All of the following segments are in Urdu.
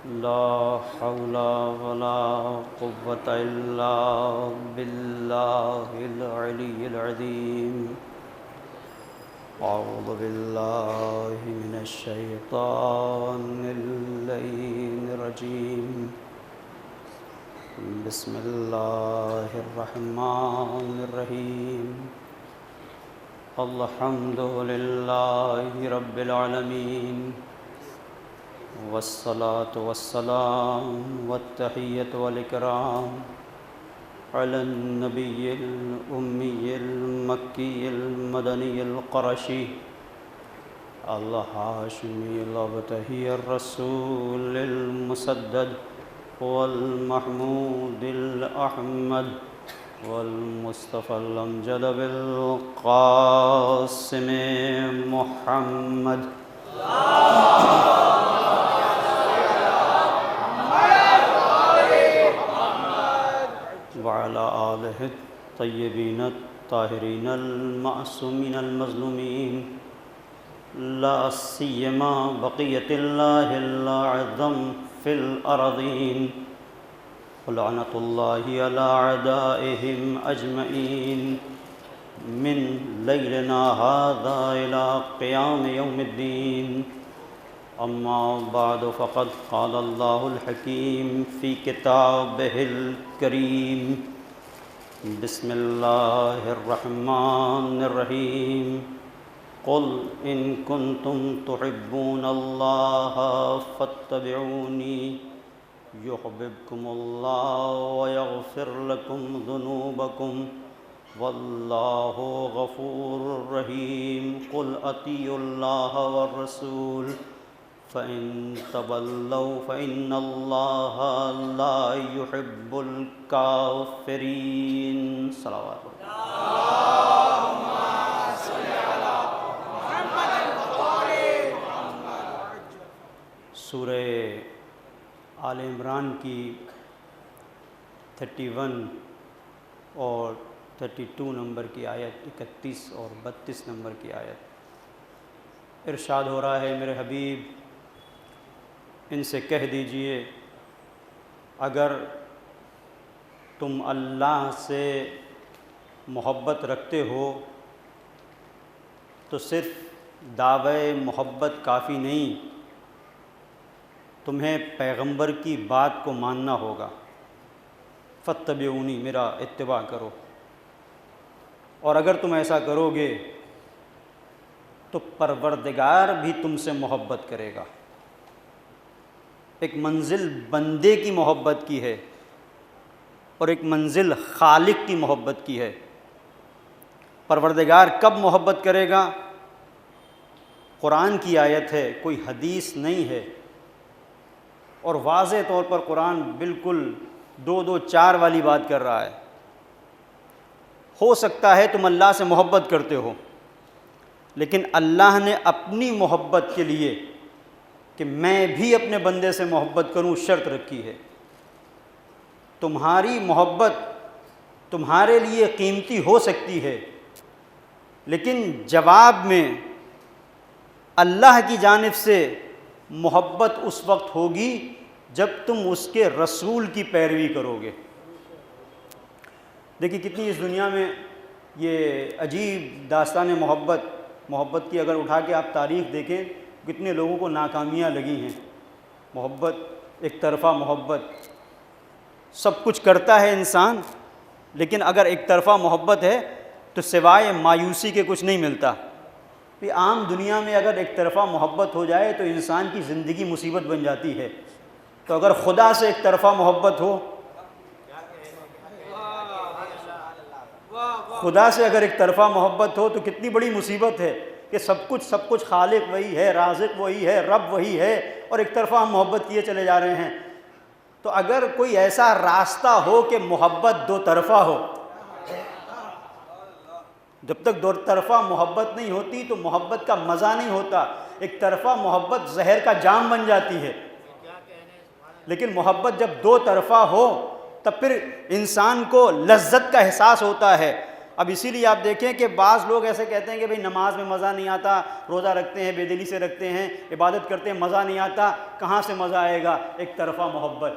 لا حول ولا قوة إلا بالله العلي العظيم. أعوذ بالله من الشيطان اللعين الرجيم. بسم الله الرحمن الرحيم. الحمد لله رب العالمين، والصلاة والسلام والتحية والإكرام على النبي الأمي المكي المدني القرشي الهاشمي الأبتهي الرسول المسدد والمحمود الأحمد والمصطفى الأمجد بالقاسم محمد. وعلى آله الطيبين الطاهرين المعصومين المظلومين، لا سيما بقية الله الأعظم في الأرضين، ولعنة الله على أعدائهم أجمعين من ليلنا هذا إلى قيام يوم الدين. أما بعد، فقد قال الله الحكيم في كتابه الكريم. بسم الله الرحمن الرحيم. قل إن كنتم تحبون الله فاتبعوني يحببكم الله ويغفر لكم ذنوبكم والله غفور رحيم. قل أطيعوا الله والرسول فإن تولوا فإن الله لا يحب الكافرين. صلوات سورہ آل عمران کی 31 اور 32 نمبر کی آیت، 31 اور 32 نمبر کی آیت، ارشاد ہو رہا ہے میرے حبیب ان سے کہہ دیجئے اگر تم اللہ سے محبت رکھتے ہو تو صرف دعوی محبت کافی نہیں، تمہیں پیغمبر کی بات کو ماننا ہوگا. فاتبعونی، میرا اتباع کرو. اور اگر تم ایسا کرو گے تو پروردگار بھی تم سے محبت کرے گا. ایک منزل بندے کی محبت کی ہے اور ایک منزل خالق کی محبت کی ہے. پروردگار کب محبت کرے گا؟ قرآن کی آیت ہے، کوئی حدیث نہیں ہے، اور واضح طور پر قرآن بالکل 2-2-4 والی بات کر رہا ہے. ہو سکتا ہے تم اللہ سے محبت کرتے ہو، لیکن اللہ نے اپنی محبت کے لیے کہ میں بھی اپنے بندے سے محبت کروں شرط رکھی ہے. تمہاری محبت تمہارے لیے قیمتی ہو سکتی ہے، لیکن جواب میں اللہ کی جانب سے محبت اس وقت ہوگی جب تم اس کے رسول کی پیروی کرو گے. دیکھیے کتنی اس دنیا میں یہ عجیب داستان محبت کی اگر اٹھا کے آپ تاریخ دیکھیں، کتنے لوگوں کو ناکامیاں لگی ہیں. محبت، ایک طرفہ محبت، سب کچھ کرتا ہے انسان، لیکن اگر ایک طرفہ محبت ہے تو سوائے مایوسی کے کچھ نہیں ملتا. عام دنیا میں اگر ایک طرفہ محبت ہو جائے تو انسان کی زندگی مصیبت بن جاتی ہے. تو اگر خدا سے ایک طرفہ محبت ہو، خدا سے اگر ایک طرفہ محبت ہو تو کتنی بڑی مصیبت ہے کہ سب کچھ خالق وہی ہے، رازق وہی ہے، رب وہی ہے، اور ایک طرفہ ہم محبت کیے چلے جا رہے ہیں. تو اگر کوئی ایسا راستہ ہو کہ محبت دو طرفہ ہو، جب تک دو طرفہ محبت نہیں ہوتی تو محبت کا مزہ نہیں ہوتا. ایک طرفہ محبت زہر کا جام بن جاتی ہے، لیکن محبت جب دو طرفہ ہو تب پھر انسان کو لذت کا احساس ہوتا ہے. اب اسی لیے آپ دیکھیں کہ بعض لوگ ایسے کہتے ہیں کہ بھئی نماز میں مزہ نہیں آتا، روزہ رکھتے ہیں بے دلی سے رکھتے ہیں، عبادت کرتے ہیں، مزہ نہیں آتا. کہاں سے مزہ آئے گا؟ ایک طرفہ محبت.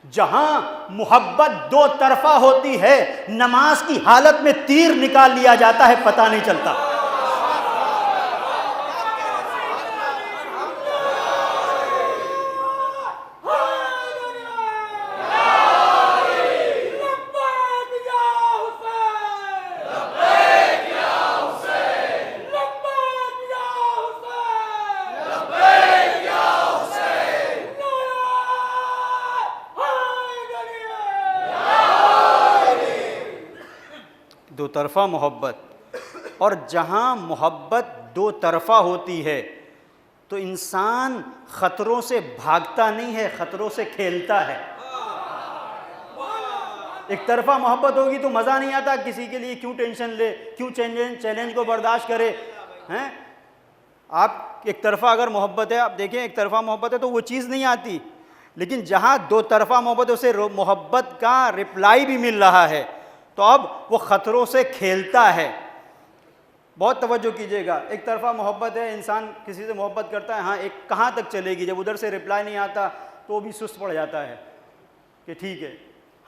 جہاں محبت دو طرفہ ہوتی ہے، نماز کی حالت میں تیر نکال لیا جاتا ہے، پتہ نہیں چلتا. دو طرفہ محبت. اور جہاں محبت دو طرفہ ہوتی ہے تو انسان خطروں سے بھاگتا نہیں ہے، خطروں سے کھیلتا ہے. ایک طرفہ محبت ہوگی تو مزہ نہیں آتا، کسی کے لیے کیوں ٹینشن لے، کیوں چیلنج کو برداشت کرے ہیں. آپ ایک طرفہ اگر محبت ہے، آپ دیکھیں ایک طرفہ محبت ہے تو وہ چیز نہیں آتی. لیکن جہاں دو طرفہ محبت ہے اسے محبت کا رپلائی بھی مل رہا ہے تو اب وہ خطروں سے کھیلتا ہے. بہت توجہ کیجئے گا. ایک طرفہ محبت ہے، انسان کسی سے محبت کرتا ہے، ہاں ایک کہاں تک چلے گی، جب ادھر سے رپلائی نہیں آتا تو وہ بھی سست پڑ جاتا ہے کہ ٹھیک ہے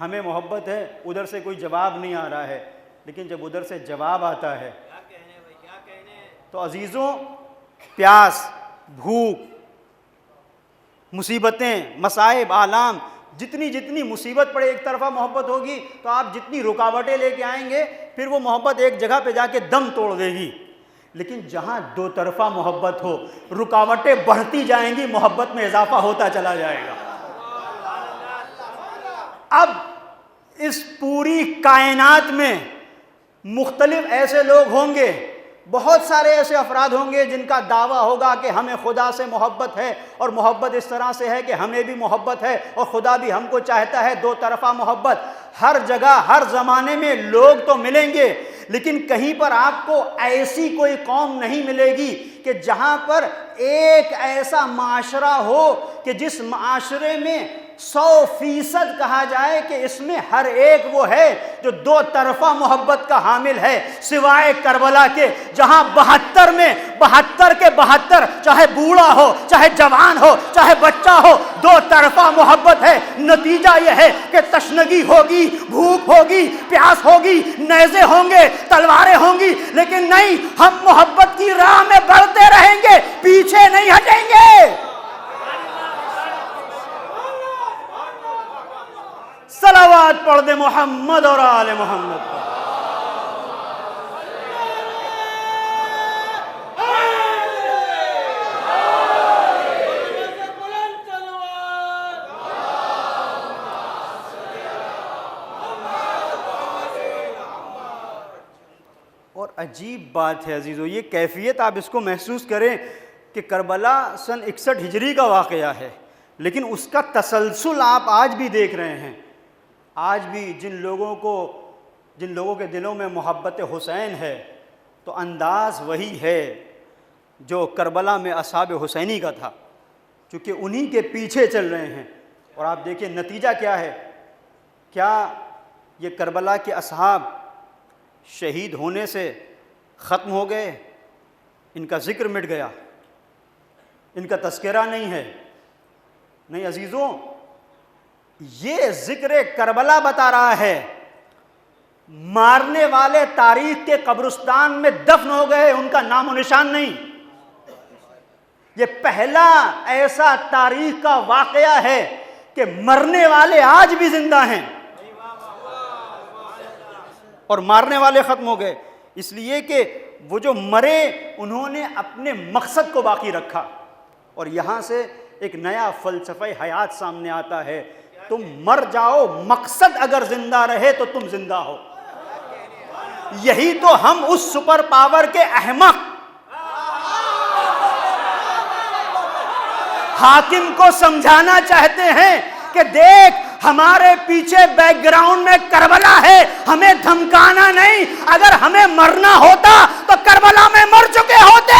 ہمیں محبت ہے، ادھر سے کوئی جواب نہیں آ رہا ہے. لیکن جب ادھر سے جواب آتا ہے تو عزیزوں، پیاس، بھوک، مصیبتیں، مصائب، آلام، جتنی مصیبت پڑے، ایک طرفہ محبت ہوگی تو آپ جتنی رکاوٹیں لے کے آئیں گے پھر وہ محبت ایک جگہ پہ جا کے دم توڑ دے گی. لیکن جہاں دو طرفہ محبت ہو، رکاوٹیں بڑھتی جائیں گی، محبت میں اضافہ ہوتا چلا جائے گا. اب اس پوری کائنات میں مختلف ایسے لوگ ہوں گے، بہت سارے ایسے افراد ہوں گے جن کا دعویٰ ہوگا کہ ہمیں خدا سے محبت ہے اور محبت اس طرح سے ہے کہ ہمیں بھی محبت ہے اور خدا بھی ہم کو چاہتا ہے. دو طرفہ محبت ہر جگہ ہر زمانے میں لوگ تو ملیں گے، لیکن کہیں پر آپ کو ایسی کوئی قوم نہیں ملے گی کہ جہاں پر ایک ایسا معاشرہ ہو کہ جس معاشرے میں 100% کہا جائے کہ اس میں ہر ایک وہ ہے جو دو طرفہ محبت کا حامل ہے، سوائے کربلا کے، جہاں 72 میں 72 کے 72 چاہے بوڑھا ہو، چاہے جوان ہو، چاہے بچہ ہو، دو طرفہ محبت ہے. نتیجہ یہ ہے کہ تشنگی ہوگی، بھوک ہوگی، پیاس ہوگی، نیزے ہوں گے، تلواریں ہوں گی، لیکن نہیں، ہم محبت کی راہ میں بڑھتے رہیں گے، پیچھے نہیں ہٹیں گے. صلوات پڑھ دے محمد اور آل محمد پر. اور عجیب بات ہے عزیزو، یہ کیفیت آپ اس کو محسوس کریں کہ کربلا سن 61 ہجری کا واقعہ ہے، لیکن اس کا تسلسل آپ آج بھی دیکھ رہے ہیں. آج بھی جن لوگوں کے دلوں میں محبت حسین ہے تو انداز وہی ہے جو کربلا میں اصحاب حسینی کا تھا، کیونکہ انہی کے پیچھے چل رہے ہیں. اور آپ دیکھیں نتیجہ کیا ہے. کیا یہ کربلا کے اصحاب شہید ہونے سے ختم ہو گئے؟ ان کا ذکر مٹ گیا، ان کا تذکرہ نہیں ہے؟ نہیں عزیزوں، یہ ذکر کربلا بتا رہا ہے مارنے والے تاریخ کے قبرستان میں دفن ہو گئے، ان کا نام و نشان نہیں. یہ پہلا ایسا تاریخ کا واقعہ ہے کہ مرنے والے آج بھی زندہ ہیں اور مارنے والے ختم ہو گئے. اس لیے کہ وہ جو مرے انہوں نے اپنے مقصد کو باقی رکھا. اور یہاں سے ایک نیا فلسفہ حیات سامنے آتا ہے. تم مر جاؤ، مقصد اگر زندہ رہے تو تم زندہ ہو. یہی تو ہم اس سپر پاور کے احمق حاکم کو سمجھانا چاہتے ہیں کہ دیکھ، ہمارے پیچھے بیک گراؤنڈ میں کربلا ہے، ہمیں دھمکانا نہیں. اگر ہمیں مرنا ہوتا تو کربلا میں مر چکے ہوتے.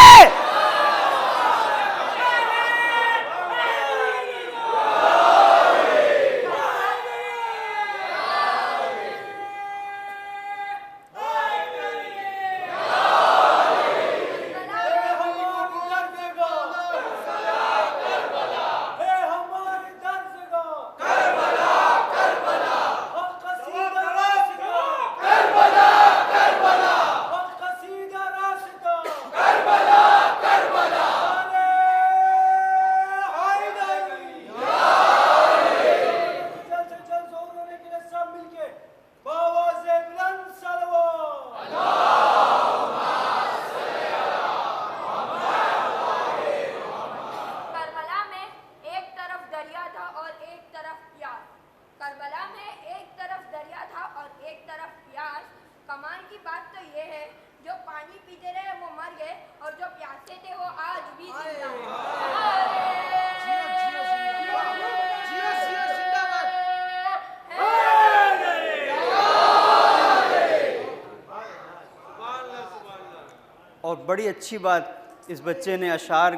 بڑی اچھی بات اس بچے نے اشعار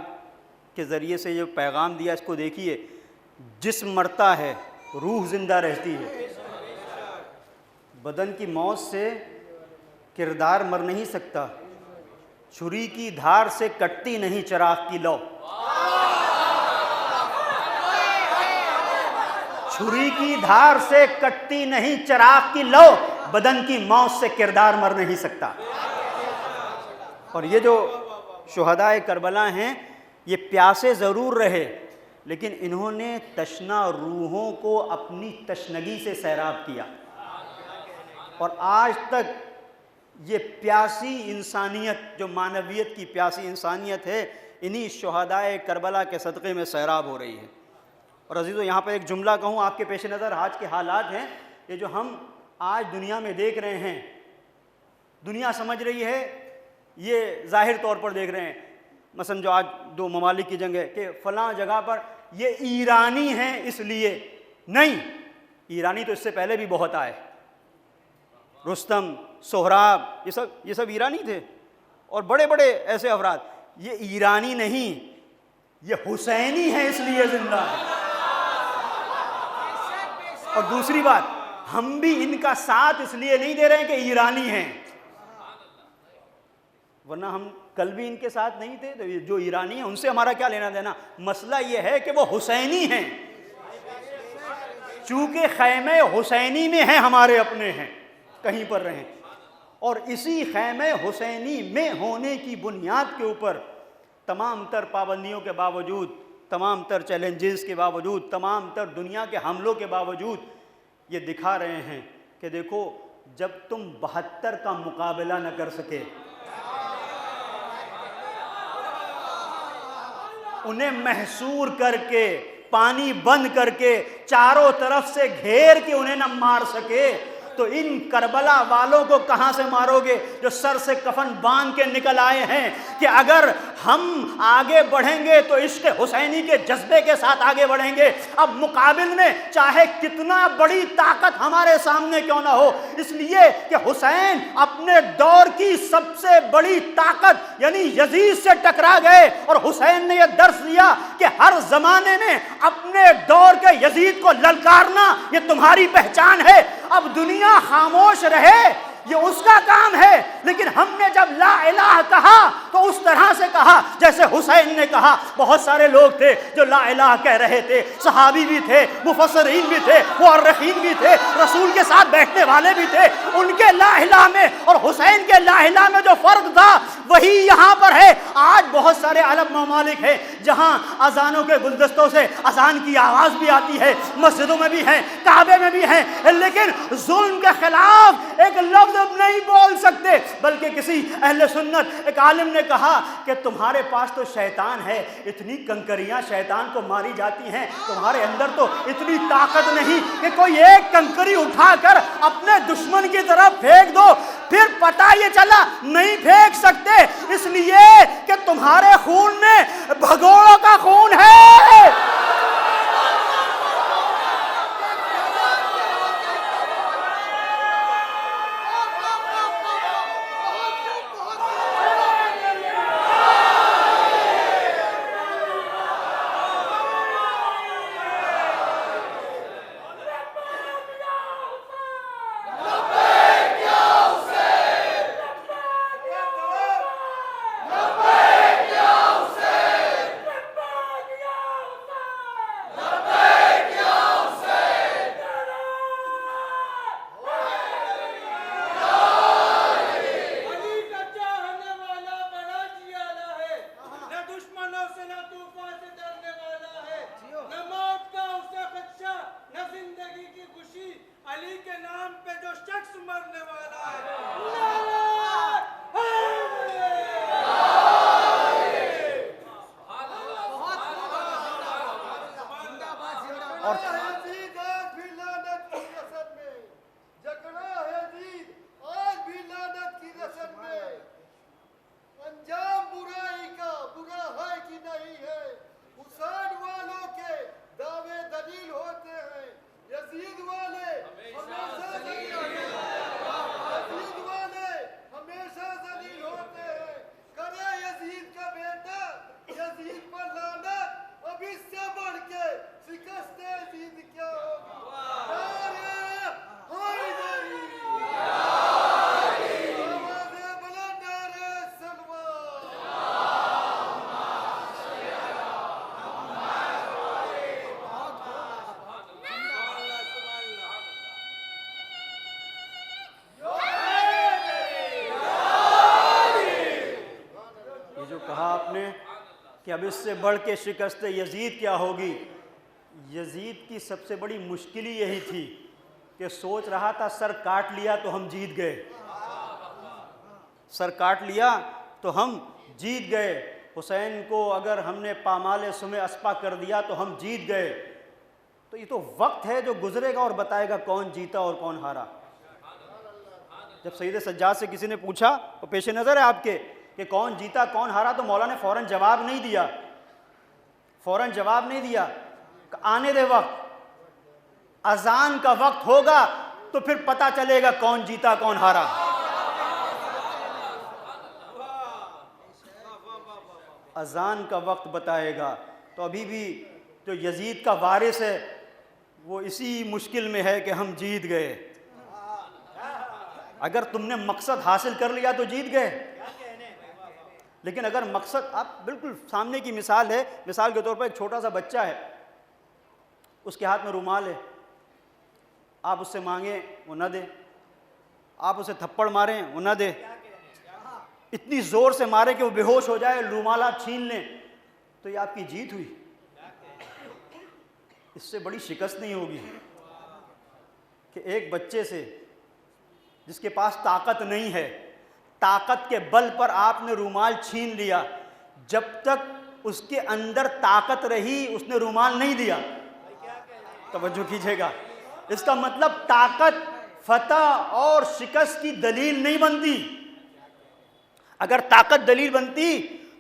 کے ذریعے سے جو پیغام دیا، اس کو دیکھیے، جسم مرتا ہے روح زندہ رہتی ہے، بدن کی موت سے کردار مر نہیں سکتا، چھری کی دھار سے کٹتی نہیں چراغ کی لو، چھری کی دھار سے کٹتی نہیں چراغ کی لو، بدن کی موت سے کردار مر نہیں سکتا۔ اور یہ جو شہدائے کربلا ہیں، یہ پیاسے ضرور رہے لیکن انہوں نے تشنہ روحوں کو اپنی تشنگی سے سیراب کیا، اور آج تک یہ پیاسی انسانیت، جو معنویت کی پیاسی انسانیت ہے، انہی شہدائے کربلا کے صدقے میں سیراب ہو رہی ہے۔ اور عزیزو، یہاں پر ایک جملہ کہوں آپ کے پیش نظر، آج کے حالات ہیں، یہ جو ہم آج دنیا میں دیکھ رہے ہیں، دنیا سمجھ رہی ہے، یہ ظاہر طور پر دیکھ رہے ہیں، مثلا جو آج دو ممالک کی جنگ ہے کہ فلاں جگہ پر یہ ایرانی ہیں اس لیے، نہیں، ایرانی تو اس سے پہلے بھی بہت آئے، رستم، سہراب، یہ سب ایرانی تھے، اور بڑے بڑے ایسے افراد، یہ ایرانی نہیں، یہ حسینی ہیں اس لیے زندہ ہے۔ اور دوسری بات، ہم بھی ان کا ساتھ اس لیے نہیں دے رہے ہیں کہ ایرانی ہیں، ورنہ ہم کل بھی ان کے ساتھ نہیں تھے، تو جو ایرانی ہیں ان سے ہمارا کیا لینا دینا؟ مسئلہ یہ ہے کہ وہ حسینی ہیں، چونکہ خیمے حسینی میں ہیں، ہمارے اپنے ہیں، کہیں پر رہیں، اور اسی خیمے حسینی میں ہونے کی بنیاد کے اوپر تمام تر پابندیوں کے باوجود، تمام تر چیلنجز کے باوجود، تمام تر دنیا کے حملوں کے باوجود یہ دکھا رہے ہیں کہ دیکھو، جب تم 72 کا مقابلہ نہ کر سکے، انہیں محصور کر کے، پانی بند کر کے، چاروں طرف سے گھیر کے انہیں نہ مار سکے، تو ان کربلا والوں کو کہاں سے مارو گے جو سر سے کفن باندھ کے نکل آئے ہیں کہ اگر ہم آگے بڑھیں گے تو عشق حسینی کے جذبے کے ساتھ آگے بڑھیں گے۔ اب مقابل میں چاہے کتنا بڑی طاقت ہمارے سامنے کیوں نہ ہو، اس لیے کہ حسین اپنے دور کی سب سے بڑی طاقت یعنی یزید سے ٹکرا گئے، اور حسین نے یہ درس دیا کہ ہر زمانے میں اپنے دور کے یزید کو للکارنا یہ تمہاری پہچان ہے۔ اب دنیا خاموش رہے یہ اس کا کام ہے، لیکن ہم نے جب لا الہ کہا تو اس طرح سے کہا جیسے حسین نے کہا۔ بہت سارے لوگ تھے جو لا الہ کہہ رہے تھے، صحابی بھی تھے، مفسرین بھی تھے، مؤرخین بھی تھے، رسول کے ساتھ بیٹھنے والے بھی تھے، ان کے لا الہ میں اور حسین کے لا الہ میں جو فرق تھا وہی یہاں پر ہے۔ آج بہت سارے عرب ممالک ہیں جہاں اذانوں کے گلدستوں سے اذان کی آواز بھی آتی ہے، مسجدوں میں بھی ہیں، کعبے میں بھی ہیں، لیکن ظلم کے خلاف ایک لفظ نہیں بول سکتے۔ بلکہ کسی اہل سنت ایک عالم نے کہا کہ تمہارے پاس تو شیطان ہے، اتنی کنکریاں شیطان کو ماری جاتی ہیں، تمہارے اندر تو اتنی طاقت نہیں کہ کوئی ایک کنکری اٹھا کر اپنے دشمن کی طرف پھینک دو۔ پھر پتہ یہ چلا نہیں پھینک سکتے اس لیے کہ تمہارے خون میں بھگوڑوں کا خون ہے۔ اب اس سے بڑھ کے شکست یزید کیا ہوگی؟ یزید کی سب سے بڑی مشکل ہی یہی تھی کہ سوچ رہا تھا سر کاٹ لیا تو ہم جیت گئے، سر کاٹ لیا تو ہم جیت گئے، حسین کو اگر ہم نے پامال سم اسپا کر دیا تو ہم جیت گئے۔ تو یہ تو وقت ہے جو گزرے گا اور بتائے گا کون جیتا اور کون ہارا۔ جب سید سجاد سے کسی نے پوچھا تو پیش نظر ہے آپ کے کہ کون جیتا کون ہارا، تو مولا نے فوراً جواب نہیں دیا، فوراً جواب نہیں دیا، آنے دے وقت، اذان کا وقت ہوگا تو پھر پتہ چلے گا کون جیتا کون ہارا۔ اذان کا وقت بتائے گا۔ تو ابھی بھی جو یزید کا وارث ہے وہ اسی مشکل میں ہے کہ ہم جیت گئے۔ اگر تم نے مقصد حاصل کر لیا تو جیت گئے، لیکن اگر مقصد، آپ بالکل سامنے کی مثال ہے، مثال کے طور پر ایک چھوٹا سا بچہ ہے، اس کے ہاتھ میں رومال ہے، آپ اس سے مانگیں وہ نہ دے، آپ اسے تھپڑ ماریں وہ نہ دے، اتنی زور سے مارے کہ وہ بے ہوش ہو جائے، رومال آپ چھین لیں، تو یہ آپ کی جیت ہوئی؟ اس سے بڑی شکست نہیں ہوگی کہ ایک بچے سے جس کے پاس طاقت نہیں ہے، طاقت کے بل پر آپ نے رومال چھین لیا، جب تک اس کے اندر طاقت رہی اس نے رومال نہیں دیا۔ توجہ کیجئے گا، اس کا مطلب طاقت فتح اور شکست کی دلیل نہیں بنتی۔ اگر طاقت دلیل بنتی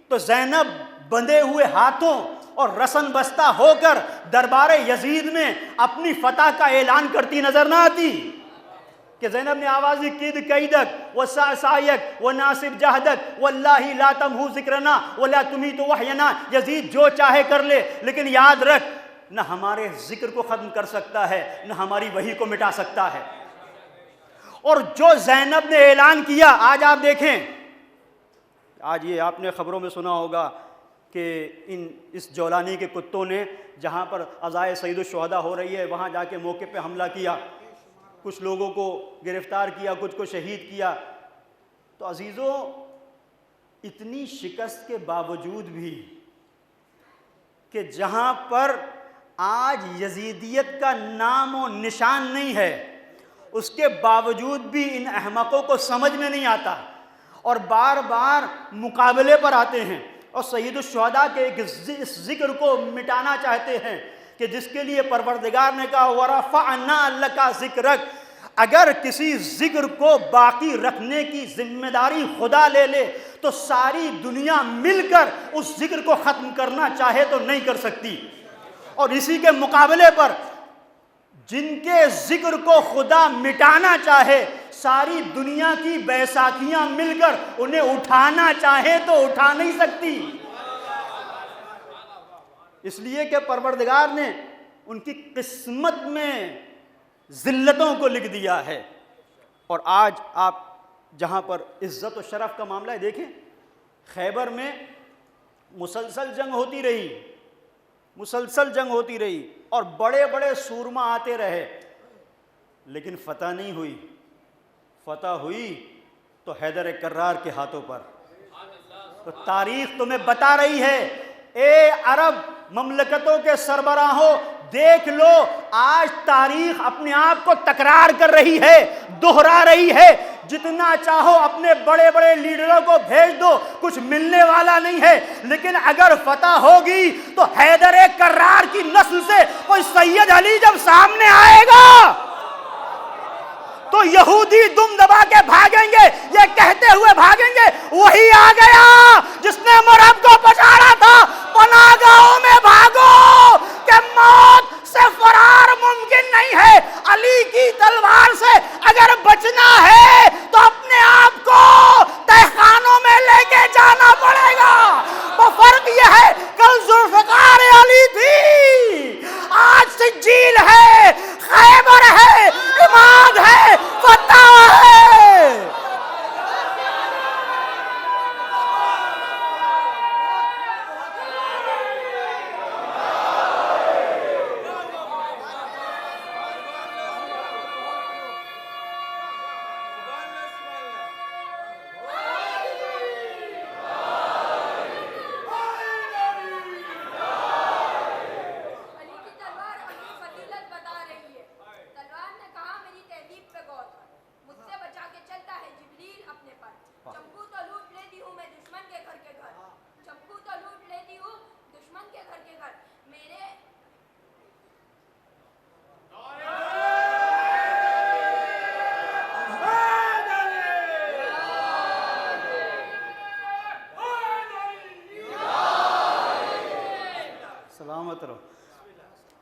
تو زینب بندھے ہوئے ہاتھوں اور رسن بستہ ہو کر دربار یزید میں اپنی فتح کا اعلان کرتی نظر نہ آتی کہ زینب نے آواز دی قید قیدک وسعیک وناصب جہدک واللہ لا تمحو ذکرنا ولا تمیت وحینا، یزید جو چاہے کر لے لیکن یاد رکھ نہ ہمارے ذکر کو ختم کر سکتا ہے نہ ہماری وحی کو مٹا سکتا ہے۔ اور جو زینب نے اعلان کیا، آج آپ دیکھیں، آج یہ آپ نے خبروں میں سنا ہوگا کہ اس جولانی کے کتوں نے جہاں پر عزائے سید الشہداء ہو رہی ہے وہاں جا کے موقع پہ حملہ کیا، کچھ لوگوں کو گرفتار کیا، کچھ کو شہید کیا۔ تو عزیزوں، اتنی شکست کے باوجود بھی کہ جہاں پر آج یزیدیت کا نام و نشان نہیں ہے، اس کے باوجود بھی ان احمقوں کو سمجھ میں نہیں آتا اور بار بار مقابلے پر آتے ہیں اور سید الشہداء کے اس ذکر کو مٹانا چاہتے ہیں کہ جس کے لیے پروردگار نے کہا وَرَفَعْنَا لَكَ ذِكْرَكَ۔ اگر کسی ذکر کو باقی رکھنے کی ذمہ داری خدا لے لے تو ساری دنیا مل کر اس ذکر کو ختم کرنا چاہے تو نہیں کر سکتی، اور اسی کے مقابلے پر جن کے ذکر کو خدا مٹانا چاہے ساری دنیا کی بیساکھیاں مل کر انہیں اٹھانا چاہے تو اٹھا نہیں سکتی، اس لیے کہ پروردگار نے ان کی قسمت میں ذلتوں کو لکھ دیا ہے۔ اور آج آپ جہاں پر عزت و شرف کا معاملہ ہے، دیکھیں خیبر میں مسلسل جنگ ہوتی رہی، مسلسل جنگ ہوتی رہی اور بڑے بڑے سورما آتے رہے، لیکن فتح نہیں ہوئی۔ فتح ہوئی تو حیدر کرار کے ہاتھوں پر۔ تو تاریخ تمہیں بتا رہی ہے، اے عرب مملکتوں کے سربراہوں، دیکھ لو آج تاریخ اپنے آپ کو تکرار کر رہی ہے، دہرا رہی ہے۔ جتنا چاہو اپنے بڑے بڑے لیڈروں کو بھیج دو، کچھ ملنے والا نہیں ہے، لیکن اگر فتح ہوگی تو حیدر کرار کی نسل سے کوئی سید علی جب سامنے آئے گا تو یہودی دم دبا کے بھاگیں گے، یہ کہتے ہوئے بھاگیں گے وہی آ گیا جس نے مرہم کو پچھاڑا تھا، پناہ گاہوں میں بھاگو کہ موت سے فرار ممکن نہیں ہے۔ علی کی تلوار سے اگر بچنا ہے تو اپنے آپ کو تہخانوں میں لے کے جانا پڑے گا۔ وہ فرق یہ ہے، کل ذوالفقار علی تھی، آج سجیل ہے، خیبر ہے، عماد ہے، فتح ہے۔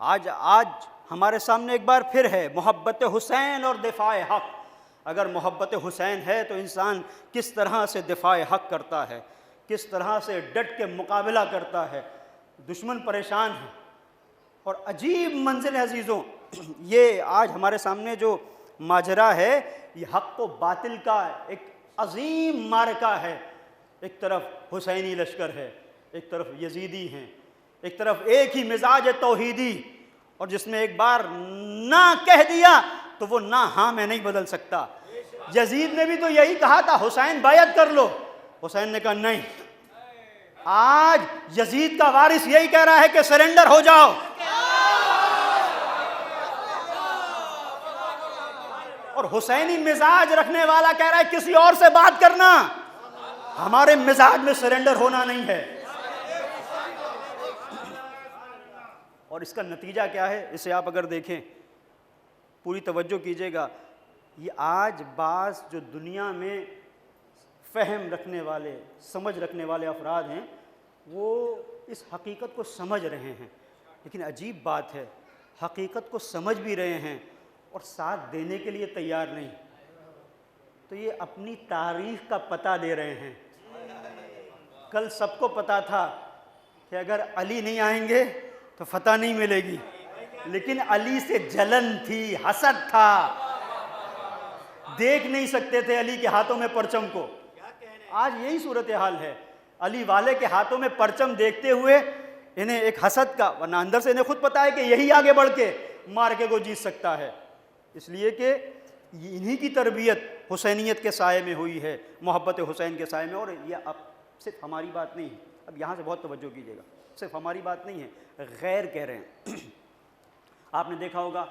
آج ہمارے سامنے ایک بار پھر ہے محبت حسین اور دفاع حق۔ اگر محبت حسین ہے تو انسان کس طرح سے دفاع حق کرتا ہے، کس طرح سے ڈٹ کے مقابلہ کرتا ہے۔ دشمن پریشان ہے اور عجیب منزل ہے عزیزوں، یہ آج ہمارے سامنے جو ماجرا ہے یہ حق و باطل کا ایک عظیم معرکہ ہے۔ ایک طرف حسینی لشکر ہے، ایک طرف یزیدی ہیں، ایک طرف ایک ہی مزاج توحیدی، اور جس نے ایک بار نہ کہہ دیا تو وہ نہ ہاں میں نہیں بدل سکتا۔ یزید نے بھی تو یہی کہا تھا حسین بیعت کر لو، حسین نے کہا نہیں۔ آج یزید کا وارث یہی کہہ رہا ہے کہ سرنڈر ہو جاؤ، اور حسینی مزاج رکھنے والا کہہ رہا ہے کسی اور سے بات کرنا، ہمارے مزاج میں سرنڈر ہونا نہیں ہے۔ اور اس کا نتیجہ کیا ہے اسے آپ اگر دیکھیں، پوری توجہ کیجئے گا، یہ آج بعض جو دنیا میں فہم رکھنے والے، سمجھ رکھنے والے افراد ہیں، وہ اس حقیقت کو سمجھ رہے ہیں، لیکن عجیب بات ہے، حقیقت کو سمجھ بھی رہے ہیں اور ساتھ دینے کے لیے تیار نہیں، تو یہ اپنی تاریخ کا پتہ دے رہے ہیں۔ کل سب کو پتا تھا کہ اگر علی نہیں آئیں گے تو فتح نہیں ملے گی، لیکن علی سے جلن تھی، حسد تھا، دیکھ نہیں سکتے تھے علی کے ہاتھوں میں پرچم کو۔ آج یہی صورتحال ہے، علی والے کے ہاتھوں میں پرچم دیکھتے ہوئے انہیں ایک حسد کا، ورنہ اندر سے انہیں خود پتا ہے کہ یہی آگے بڑھ کے مارکے کو جیت سکتا ہے، اس لیے کہ انہی کی تربیت حسینیت کے سائے میں ہوئی ہے، محبت حسین کے سائے میں۔ اور یہ اب صرف ہماری بات نہیں ہے، اب یہاں سے بہت توجہ کیجیے گا، صرف ہماری بات نہیں ہے، غیر کہہ رہے ہیں۔ آپ نے دیکھا ہوگا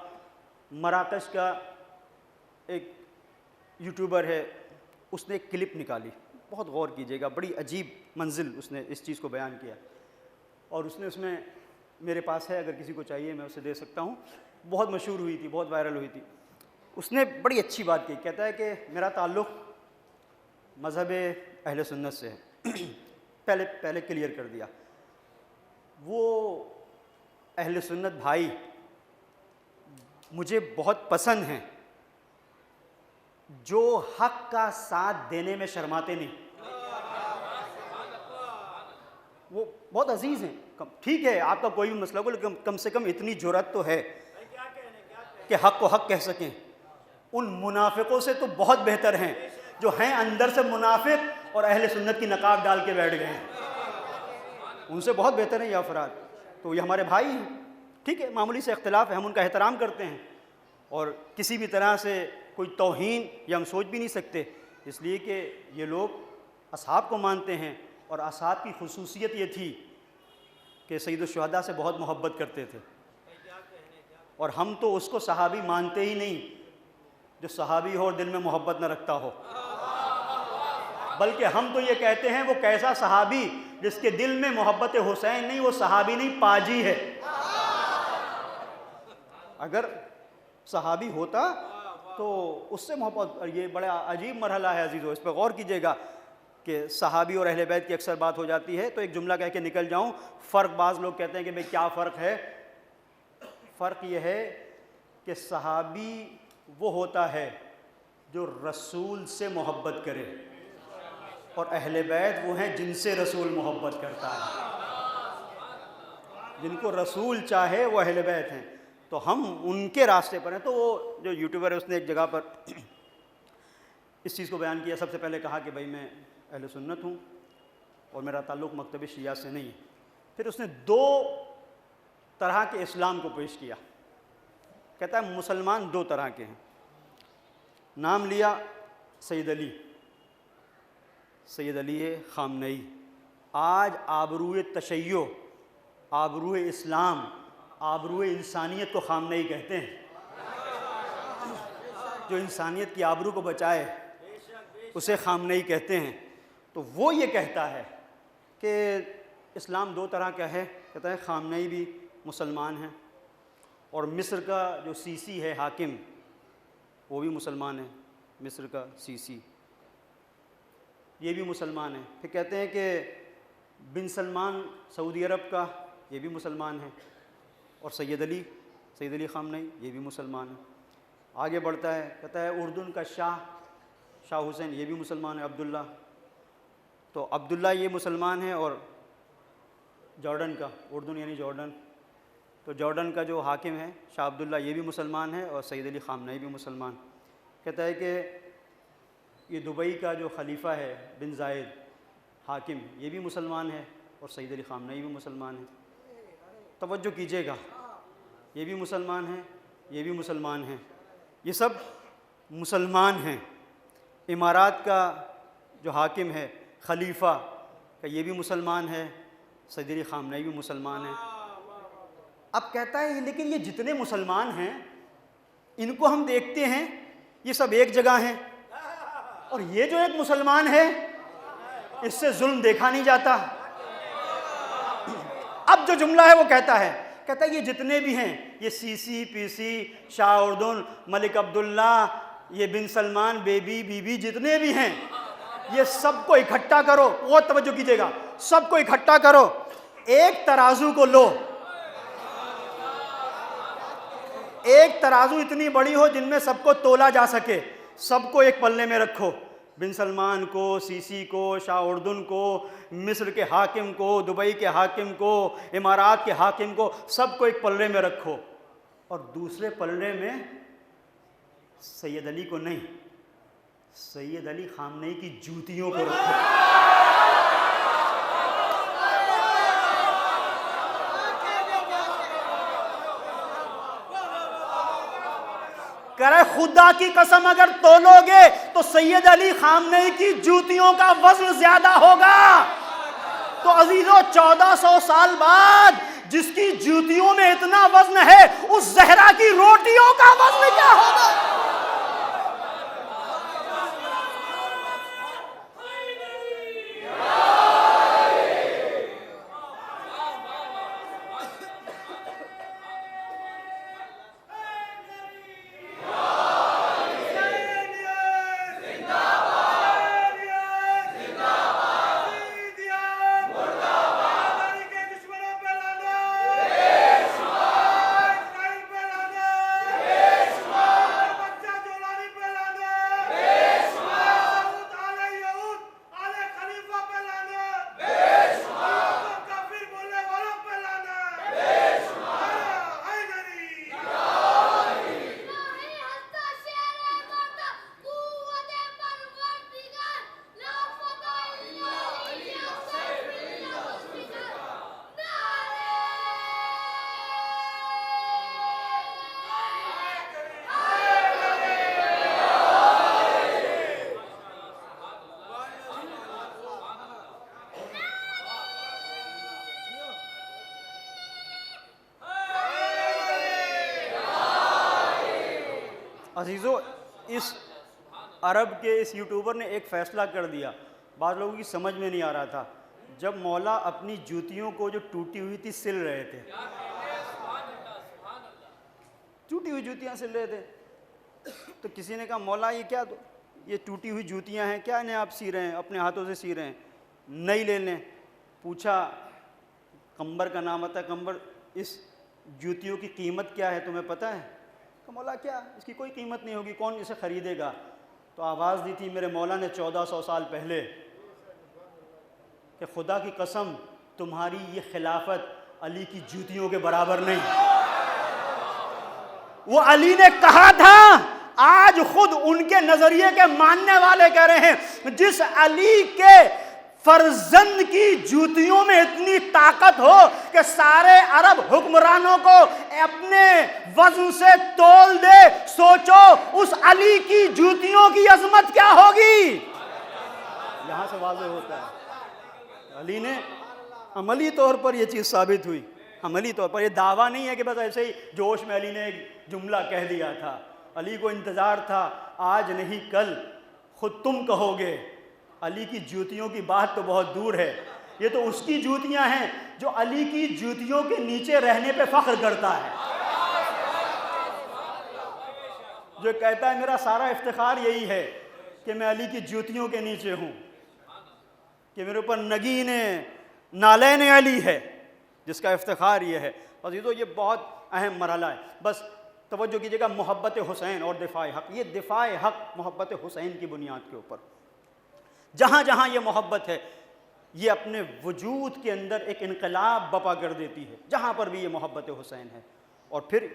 مراکش کا ایک یوٹیوبر ہے، اس نے ایک کلپ نکالی، بہت غور کیجیے گا، بڑی عجیب منزل اس نے اس چیز کو بیان کیا، اور اس میں میرے پاس ہے، اگر کسی کو چاہیے میں اسے دے سکتا ہوں، بہت مشہور ہوئی تھی، بہت وائرل ہوئی تھی۔ اس نے بڑی اچھی بات کی، کہتا ہے کہ میرا تعلق مذہب اہل سنت سے ہے، پہلے کلیئر کر دیا، وہ اہل سنت بھائی مجھے بہت پسند ہیں جو حق کا ساتھ دینے میں شرماتے نہیں، وہ بہت عزیز ہیں۔ ٹھیک ہے آپ کا کوئی بھی مسئلہ ہو، لیکن کم سے کم اتنی جرأت تو ہے کہ حق کو حق کہہ سکیں۔ ان منافقوں سے تو بہت بہتر ہیں جو ہیں اندر سے منافق اور اہل سنت کی نقاب ڈال کے بیٹھ گئے ہیں، ان سے بہت بہتر ہیں یہ افراد۔ تو یہ ہمارے بھائی ہیں، ٹھیک ہے، معمولی سے اختلاف ہے، ہم ان کا احترام کرتے ہیں، اور کسی بھی طرح سے کوئی توہین یا ہم سوچ بھی نہیں سکتے، اس لیے کہ یہ لوگ اصحاب کو مانتے ہیں، اور اصحاب کی خصوصیت یہ تھی کہ سید الشہداء سے بہت محبت کرتے تھے، اور ہم تو اس کو صحابی مانتے ہی نہیں جو صحابی ہو اور دل میں محبت نہ رکھتا ہو، بلکہ ہم تو یہ کہتے ہیں وہ کیسا صحابی جس کے دل میں محبت حسین نہیں، وہ صحابی نہیں پاجی ہے۔ اگر صحابی ہوتا تو اس سے محبت، اور یہ بڑا عجیب مرحلہ ہے عزیزو، اس پہ غور کیجئے گا کہ صحابی اور اہل بیت کی اکثر بات ہو جاتی ہے، تو ایک جملہ کہہ کے نکل جاؤں، فرق بعض لوگ کہتے ہیں کہ بھئی کیا فرق ہے؟ فرق یہ ہے کہ صحابی وہ ہوتا ہے جو رسول سے محبت کرے، اور اہل بیت وہ ہیں جن سے رسول محبت کرتا ہے، جن کو رسول چاہے وہ اہل بیت ہیں، تو ہم ان کے راستے پر ہیں۔ تو وہ جو یوٹیوبر ہے اس نے ایک جگہ پر اس چیز کو بیان کیا، سب سے پہلے کہا کہ بھئی میں اہل سنت ہوں اور میرا تعلق مکتب شیعہ سے نہیں ہے۔ پھر اس نے دو طرح کے اسلام کو پیش کیا، کہتا ہے مسلمان دو طرح کے ہیں، نام لیا سید علی خامنئی۔ آج آبروئے تشیع، آبروئے اسلام، آبروئے انسانیت کو خامنئی کہتے ہیں، جو انسانیت کی آبرو کو بچائے اسے خامنئی کہتے ہیں۔ تو وہ یہ کہتا ہے کہ اسلام دو طرح کا ہے، کہتا ہے خامنئی بھی مسلمان ہیں، اور مصر کا جو سیسی ہے حاکم وہ بھی مسلمان ہے، مصر کا سیسی یہ بھی مسلمان ہے۔ پھر کہتے ہیں کہ بن سلمان سعودی عرب کا، یہ بھی مسلمان ہے۔ اور سید علی خامنئی یہ بھی مسلمان ہے۔ آگے بڑھتا ہے، کہتا ہے اردن کا شاہ حسین یہ بھی مسلمان ہے، عبداللہ، تو عبداللہ یہ مسلمان ہے، اور جارڈن کا، اردن یعنی جارڈن، تو جارڈن کا جو حاکم ہے شاہ عبداللہ یہ بھی مسلمان ہے، اور سید علی خامنئی بھی مسلمان۔ کہتا ہے کہ یہ دبئی کا جو خلیفہ ہے بن زائد حاکم یہ بھی مسلمان ہے، اور سید علی خامنئی بھی مسلمان ہے۔ توجہ کیجیے گا، یہ بھی مسلمان ہیں، یہ بھی مسلمان ہیں، یہ سب مسلمان ہیں۔ امارات کا جو حاکم ہے خلیفہ کہ یہ بھی مسلمان ہے، سید علی خامنئی بھی مسلمان ہے۔ اب کہتا ہے لیکن یہ جتنے مسلمان ہیں ان کو ہم دیکھتے ہیں یہ سب ایک جگہ ہیں، اور یہ جو ایک مسلمان ہے اس سے ظلم دیکھا نہیں جاتا۔ اب جو جملہ ہے وہ کہتا ہے یہ جتنے بھی ہیں، یہ سی سی پی سی، شاہ اردن، ملک عبداللہ، یہ بن سلمان، بی بی جتنے بھی ہیں یہ سب کو اکٹھا کرو، بہت توجہ کیجیے گا، سب کو اکٹھا کرو، ایک ترازو کو لو، ایک ترازو اتنی بڑی ہو جن میں سب کو تولا جا سکے، سب کو ایک پلے میں رکھو، بن سلمان کو، سی سی کو، شاہ اردن کو، مصر کے حاکم کو، دبئی کے حاکم کو، امارات کے حاکم کو، سب کو ایک پلے میں رکھو، اور دوسرے پلے میں سید علی کو نہیں، سید علی خامنئی کی جوتیوں کو رکھو۔ کرے خدا کی قسم اگر تولو گے تو سید علی خامنئی کی جوتیوں کا وزن زیادہ ہوگا۔ تو عزیزو 1400 سال بعد جس کی جوتیوں میں اتنا وزن ہے اس زہرا کی روٹیوں کا وزن کیا ہوگا؟ عزیزو اس عرب کے اس یوٹیوبر نے ایک فیصلہ کر دیا، بعض لوگوں کی سمجھ میں نہیں آ رہا تھا، جب مولا اپنی جوتیوں کو جو ٹوٹی ہوئی تھی سل رہے تھے، ٹوٹی ہوئی جوتیاں سل رہے تھے، تو کسی نے کہا مولا یہ کیا، یہ ٹوٹی ہوئی جوتیاں ہیں، کیا انہیں آپ سی رہے ہیں، اپنے ہاتھوں سے سی رہے ہیں، نہیں لے لیں۔ پوچھا قمبر کا نام آتا ہے، قمبر اس جوتیوں کی قیمت کیا ہے تمہیں پتہ ہے؟ کہ مولا کیا، اس کی کوئی قیمت نہیں ہوگی، کون اسے خریدے گا؟ تو آواز دی تھی میرے مولا نے 1400 سال پہلے کہ خدا کی قسم تمہاری یہ خلافت علی کی جوتیوں کے برابر نہیں۔ وہ علی نے کہا تھا، آج خود ان کے نظریے کے ماننے والے کہہ رہے ہیں جس علی کے فرزند کی جوتیوں میں اتنی طاقت ہو کہ سارے عرب حکمرانوں کو اپنے وزن سے تول دے، سوچو اس علی کی جوتیوں کی عظمت کیا ہوگی۔ یہاں سے واضح ہوتا ہے علی نے عملی طور پر یہ چیز ثابت ہوئی، عملی طور پر، یہ دعویٰ نہیں ہے کہ بس ایسے ہی جوش میں علی نے ایک جملہ کہہ دیا تھا، علی کو انتظار تھا آج نہیں کل خود تم کہو گے۔ علی کی جوتیوں کی بات تو بہت دور ہے، یہ تو اس کی جوتیاں ہیں جو علی کی جوتیوں کے نیچے رہنے پہ فخر کرتا ہے، جو کہتا ہے میرا سارا افتخار یہی ہے کہ میں علی کی جوتیوں کے نیچے ہوں، کہ میرے اوپر نگین نالین علی ہے، جس کا افتخار یہ ہے۔ عزیزو یہ بہت اہم مرحلہ ہے. بس توجہ کیجیے گا، محبت حسین اور دفاع حق، یہ دفاع حق محبت حسین کی بنیاد کے اوپر. جہاں جہاں یہ محبت ہے یہ اپنے وجود کے اندر ایک انقلاب بپا کر دیتی ہے، جہاں پر بھی یہ محبت حسین ہے. اور پھر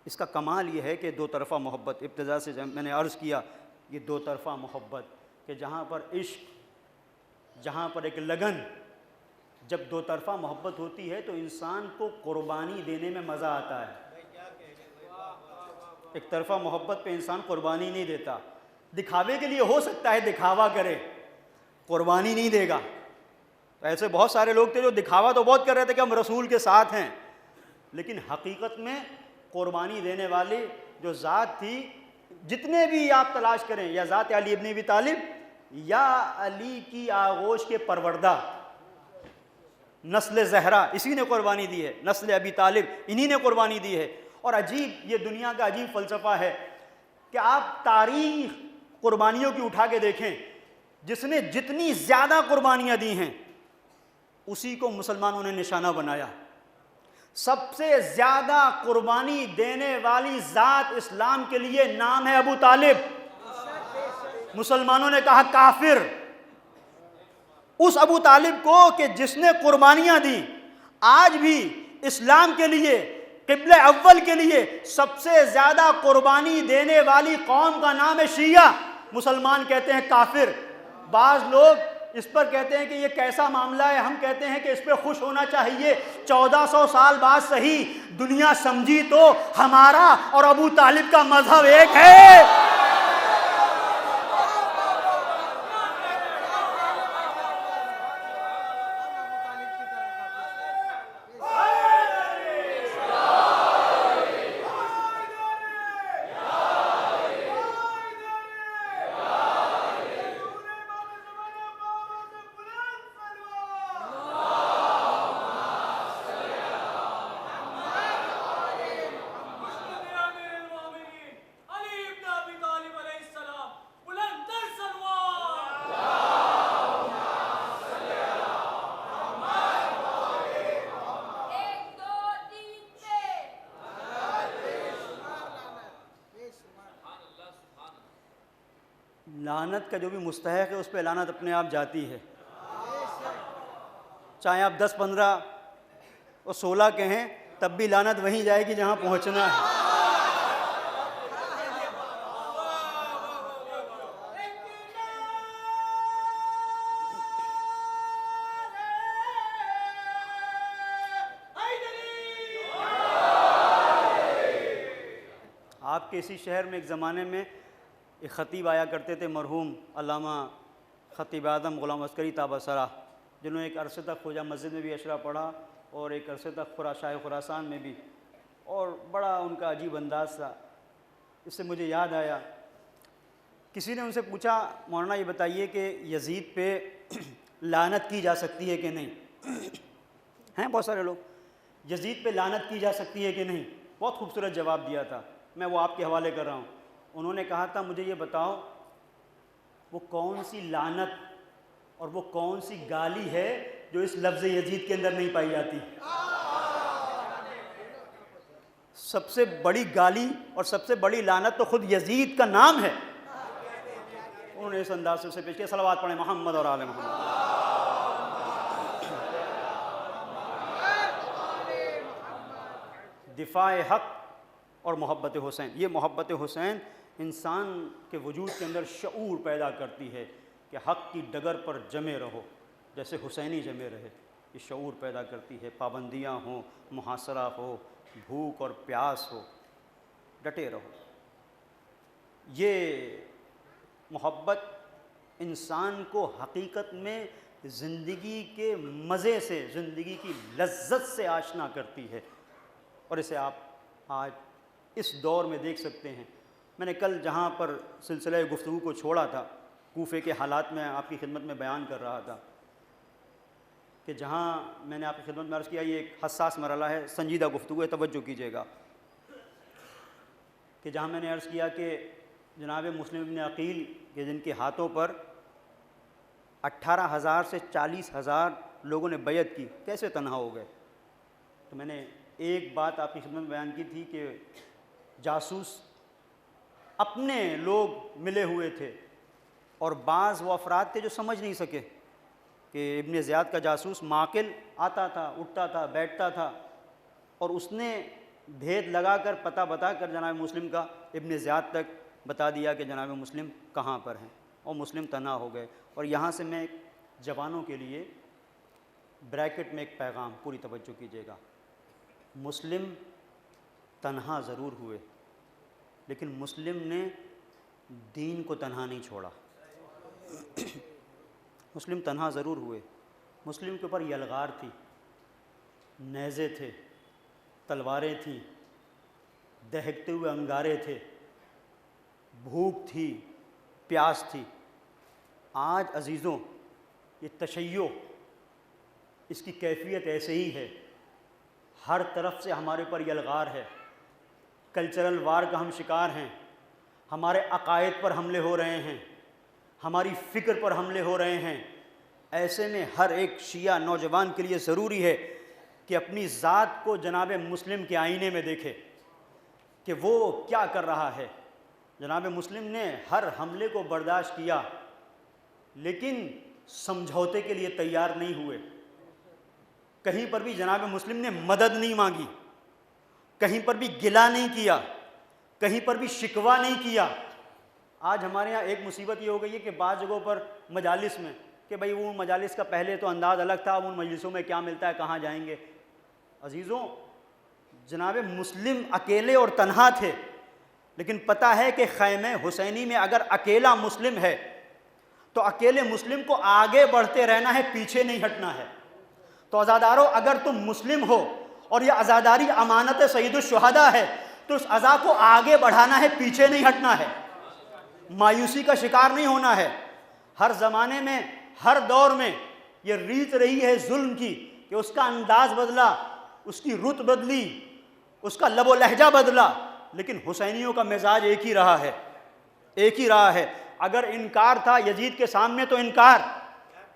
اس کا کمال یہ ہے کہ دو طرفہ محبت، ابتدا سے میں نے عرض کیا یہ دو طرفہ محبت، کہ جہاں پر عشق، جہاں پر ایک لگن، جب دو طرفہ محبت ہوتی ہے تو انسان کو قربانی دینے میں مزہ آتا ہے. ایک طرفہ محبت پہ انسان قربانی نہیں دیتا، دکھاوے کے لیے ہو سکتا ہے دکھاوا کرے، قربانی نہیں دے گا. ایسے بہت سارے لوگ تھے جو دکھاوا تو بہت کر رہے تھے کہ ہم رسول کے ساتھ ہیں، لیکن حقیقت میں قربانی دینے والی جو ذات تھی، جتنے بھی آپ تلاش کریں، یا ذات علی ابن ابی طالب یا علی کی آغوش کے پروردہ نسل زہرا، اسی نے قربانی دی ہے، نسل ابی طالب انہی نے قربانی دی ہے. اور عجیب، یہ دنیا کا عجیب فلسفہ ہے کہ آپ تاریخ قربانیوں کی اٹھا کے دیکھیں، جس نے جتنی زیادہ قربانیاں دی ہیں اسی کو مسلمانوں نے نشانہ بنایا. سب سے زیادہ قربانی دینے والی ذات اسلام کے لیے نام ہے ابو طالب. مسلمانوں نے کہا کافر اس ابو طالب کو کہ جس نے قربانیاں دی. آج بھی اسلام کے لیے، قبلہ اول کے لیے سب سے زیادہ قربانی دینے والی قوم کا نام ہے شیعہ. مسلمان کہتے ہیں کافر. بعض لوگ اس پر کہتے ہیں کہ یہ کیسا معاملہ ہے، ہم کہتے ہیں کہ اس پہ خوش ہونا چاہیے. 1400 سال بعد صحیح، دنیا سمجھی تو ہمارا اور ابو طالب کا مذہب ایک ہے. لعنت کا جو بھی مستحق ہے اس پہ لعنت اپنے آپ جاتی ہے، چاہے آپ 10 15 اور 16 کہیں تب بھی لعنت وہیں جائے گی جہاں پہنچنا ہے. آپ کے اسی شہر میں ایک زمانے میں ایک خطیب آیا کرتے تھے، مرحوم علامہ خطیب اعظم غلام عسکری تابہ، جنہوں نے ایک عرصے تک خواجہ مسجد میں بھی اشرا پڑھا اور ایک عرصے تک شاہ خراسان میں بھی، اور بڑا ان کا عجیب انداز تھا. اس سے مجھے یاد آیا، کسی نے ان سے پوچھا مولانا یہ بتائیے کہ یزید پہ لعنت کی جا سکتی ہے کہ نہیں؟ ہیں بہت سارے لوگ، یزید پہ لعنت کی جا سکتی ہے کہ نہیں؟ بہت خوبصورت جواب دیا تھا، میں وہ آپ کے حوالے کر رہا ہوں. انہوں نے کہا تھا مجھے یہ بتاؤ وہ کون سی لعنت اور وہ کون سی گالی ہے جو اس لفظ یزید کے اندر نہیں پائی جاتی؟ سب سے بڑی گالی اور سب سے بڑی لعنت تو خود یزید کا نام ہے. انہوں نے اس انداز سے اسے پیش کیا. صلوات پڑھیں محمد اور آل محمد. دفاع حق اور محبت حسین، یہ محبت حسین انسان کے وجود کے اندر شعور پیدا کرتی ہے کہ حق کی ڈگر پر جمے رہو جیسے حسینی جمے رہے. یہ شعور پیدا کرتی ہے، پابندیاں ہوں، محاصرہ ہو، بھوک اور پیاس ہو، ڈٹے رہو. یہ محبت انسان کو حقیقت میں زندگی کے مزے سے، زندگی کی لذت سے آشنا کرتی ہے، اور اسے آپ آج اس دور میں دیکھ سکتے ہیں. میں نے کل جہاں پر سلسلہ گفتگو کو چھوڑا تھا، کوفے کے حالات میں آپ کی خدمت میں بیان کر رہا تھا کہ جہاں میں نے آپ کی خدمت میں عرض کیا یہ ایک حساس مرحلہ ہے، سنجیدہ گفتگو ہے، توجہ کیجیے گا، کہ جہاں میں نے عرض کیا کہ جناب مسلم ابن عقیل کے جن کے ہاتھوں پر 18,000 سے 40,000 لوگوں نے بیعت کی، کیسے تنہا ہو گئے. تو میں نے ایک بات آپ کی خدمت میں بیان کی تھی کہ جاسوس اپنے لوگ ملے ہوئے تھے اور بعض وہ افراد تھے جو سمجھ نہیں سکے کہ ابن زیاد کا جاسوس معقل آتا تھا، اٹھتا تھا، بیٹھتا تھا، اور اس نے بھید لگا کر پتہ بتا کر جناب مسلم کا ابن زیاد تک بتا دیا کہ جناب مسلم کہاں پر ہیں، اور مسلم تنہا ہو گئے۔ اور یہاں سے میں جوانوں کے لیے بریکٹ میں ایک پیغام، پوری توجہ کیجیے گا، مسلم تنہا ضرور ہوئے لیکن مسلم نے دین کو تنہا نہیں چھوڑا۔ مسلم تنہا ضرور ہوئے، مسلم کے اوپر یلغار تھی، نیزے تھے، تلواریں تھیں، دہکتے ہوئے انگارے تھے، بھوک تھی، پیاس تھی۔ آج عزیزوں یہ تشیع اس کی کیفیت ایسے ہی ہے، ہر طرف سے ہمارے پر یلغار ہے، کلچرل وار کا ہم شکار ہیں، ہمارے عقائد پر حملے ہو رہے ہیں، ہماری فکر پر حملے ہو رہے ہیں۔ ایسے میں ہر ایک شیعہ نوجوان کے لیے ضروری ہے کہ اپنی ذات کو جناب مسلم کے آئینے میں دیکھے کہ وہ کیا کر رہا ہے۔ جناب مسلم نے ہر حملے کو برداشت کیا لیکن سمجھوتے کے لیے تیار نہیں ہوئے۔ کہیں پر بھی جناب مسلم نے مدد نہیں مانگی، کہیں پر بھی گلہ نہیں کیا، کہیں پر بھی شکوہ نہیں کیا۔ آج ہمارے یہاں ایک مصیبت یہ ہو گئی ہے کہ بعض جگہوں پر مجالس میں کہ بھئی وہ مجالس کا پہلے تو انداز الگ تھا، اب ان مجلسوں میں کیا ملتا ہے، کہاں جائیں گے۔ عزیزوں جناب مسلم اکیلے اور تنہا تھے، لیکن پتہ ہے کہ خیمہ حسینی میں اگر اکیلا مسلم ہے تو اکیلے مسلم کو آگے بڑھتے رہنا ہے، پیچھے نہیں ہٹنا ہے۔ تو عزادارو اگر تم مسلم ہو اور یہ عزاداری امانت سید الشہداء ہے تو اس عزا کو آگے بڑھانا ہے، پیچھے نہیں ہٹنا ہے، مایوسی کا شکار نہیں ہونا ہے۔ ہر زمانے میں، ہر دور میں یہ ریت رہی ہے ظلم کی کہ اس کا انداز بدلا، اس کی رت بدلی، اس کا لب و لہجہ بدلا، لیکن حسینیوں کا مزاج ایک ہی رہا ہے، ایک ہی رہا ہے۔ اگر انکار تھا یزید کے سامنے تو انکار۔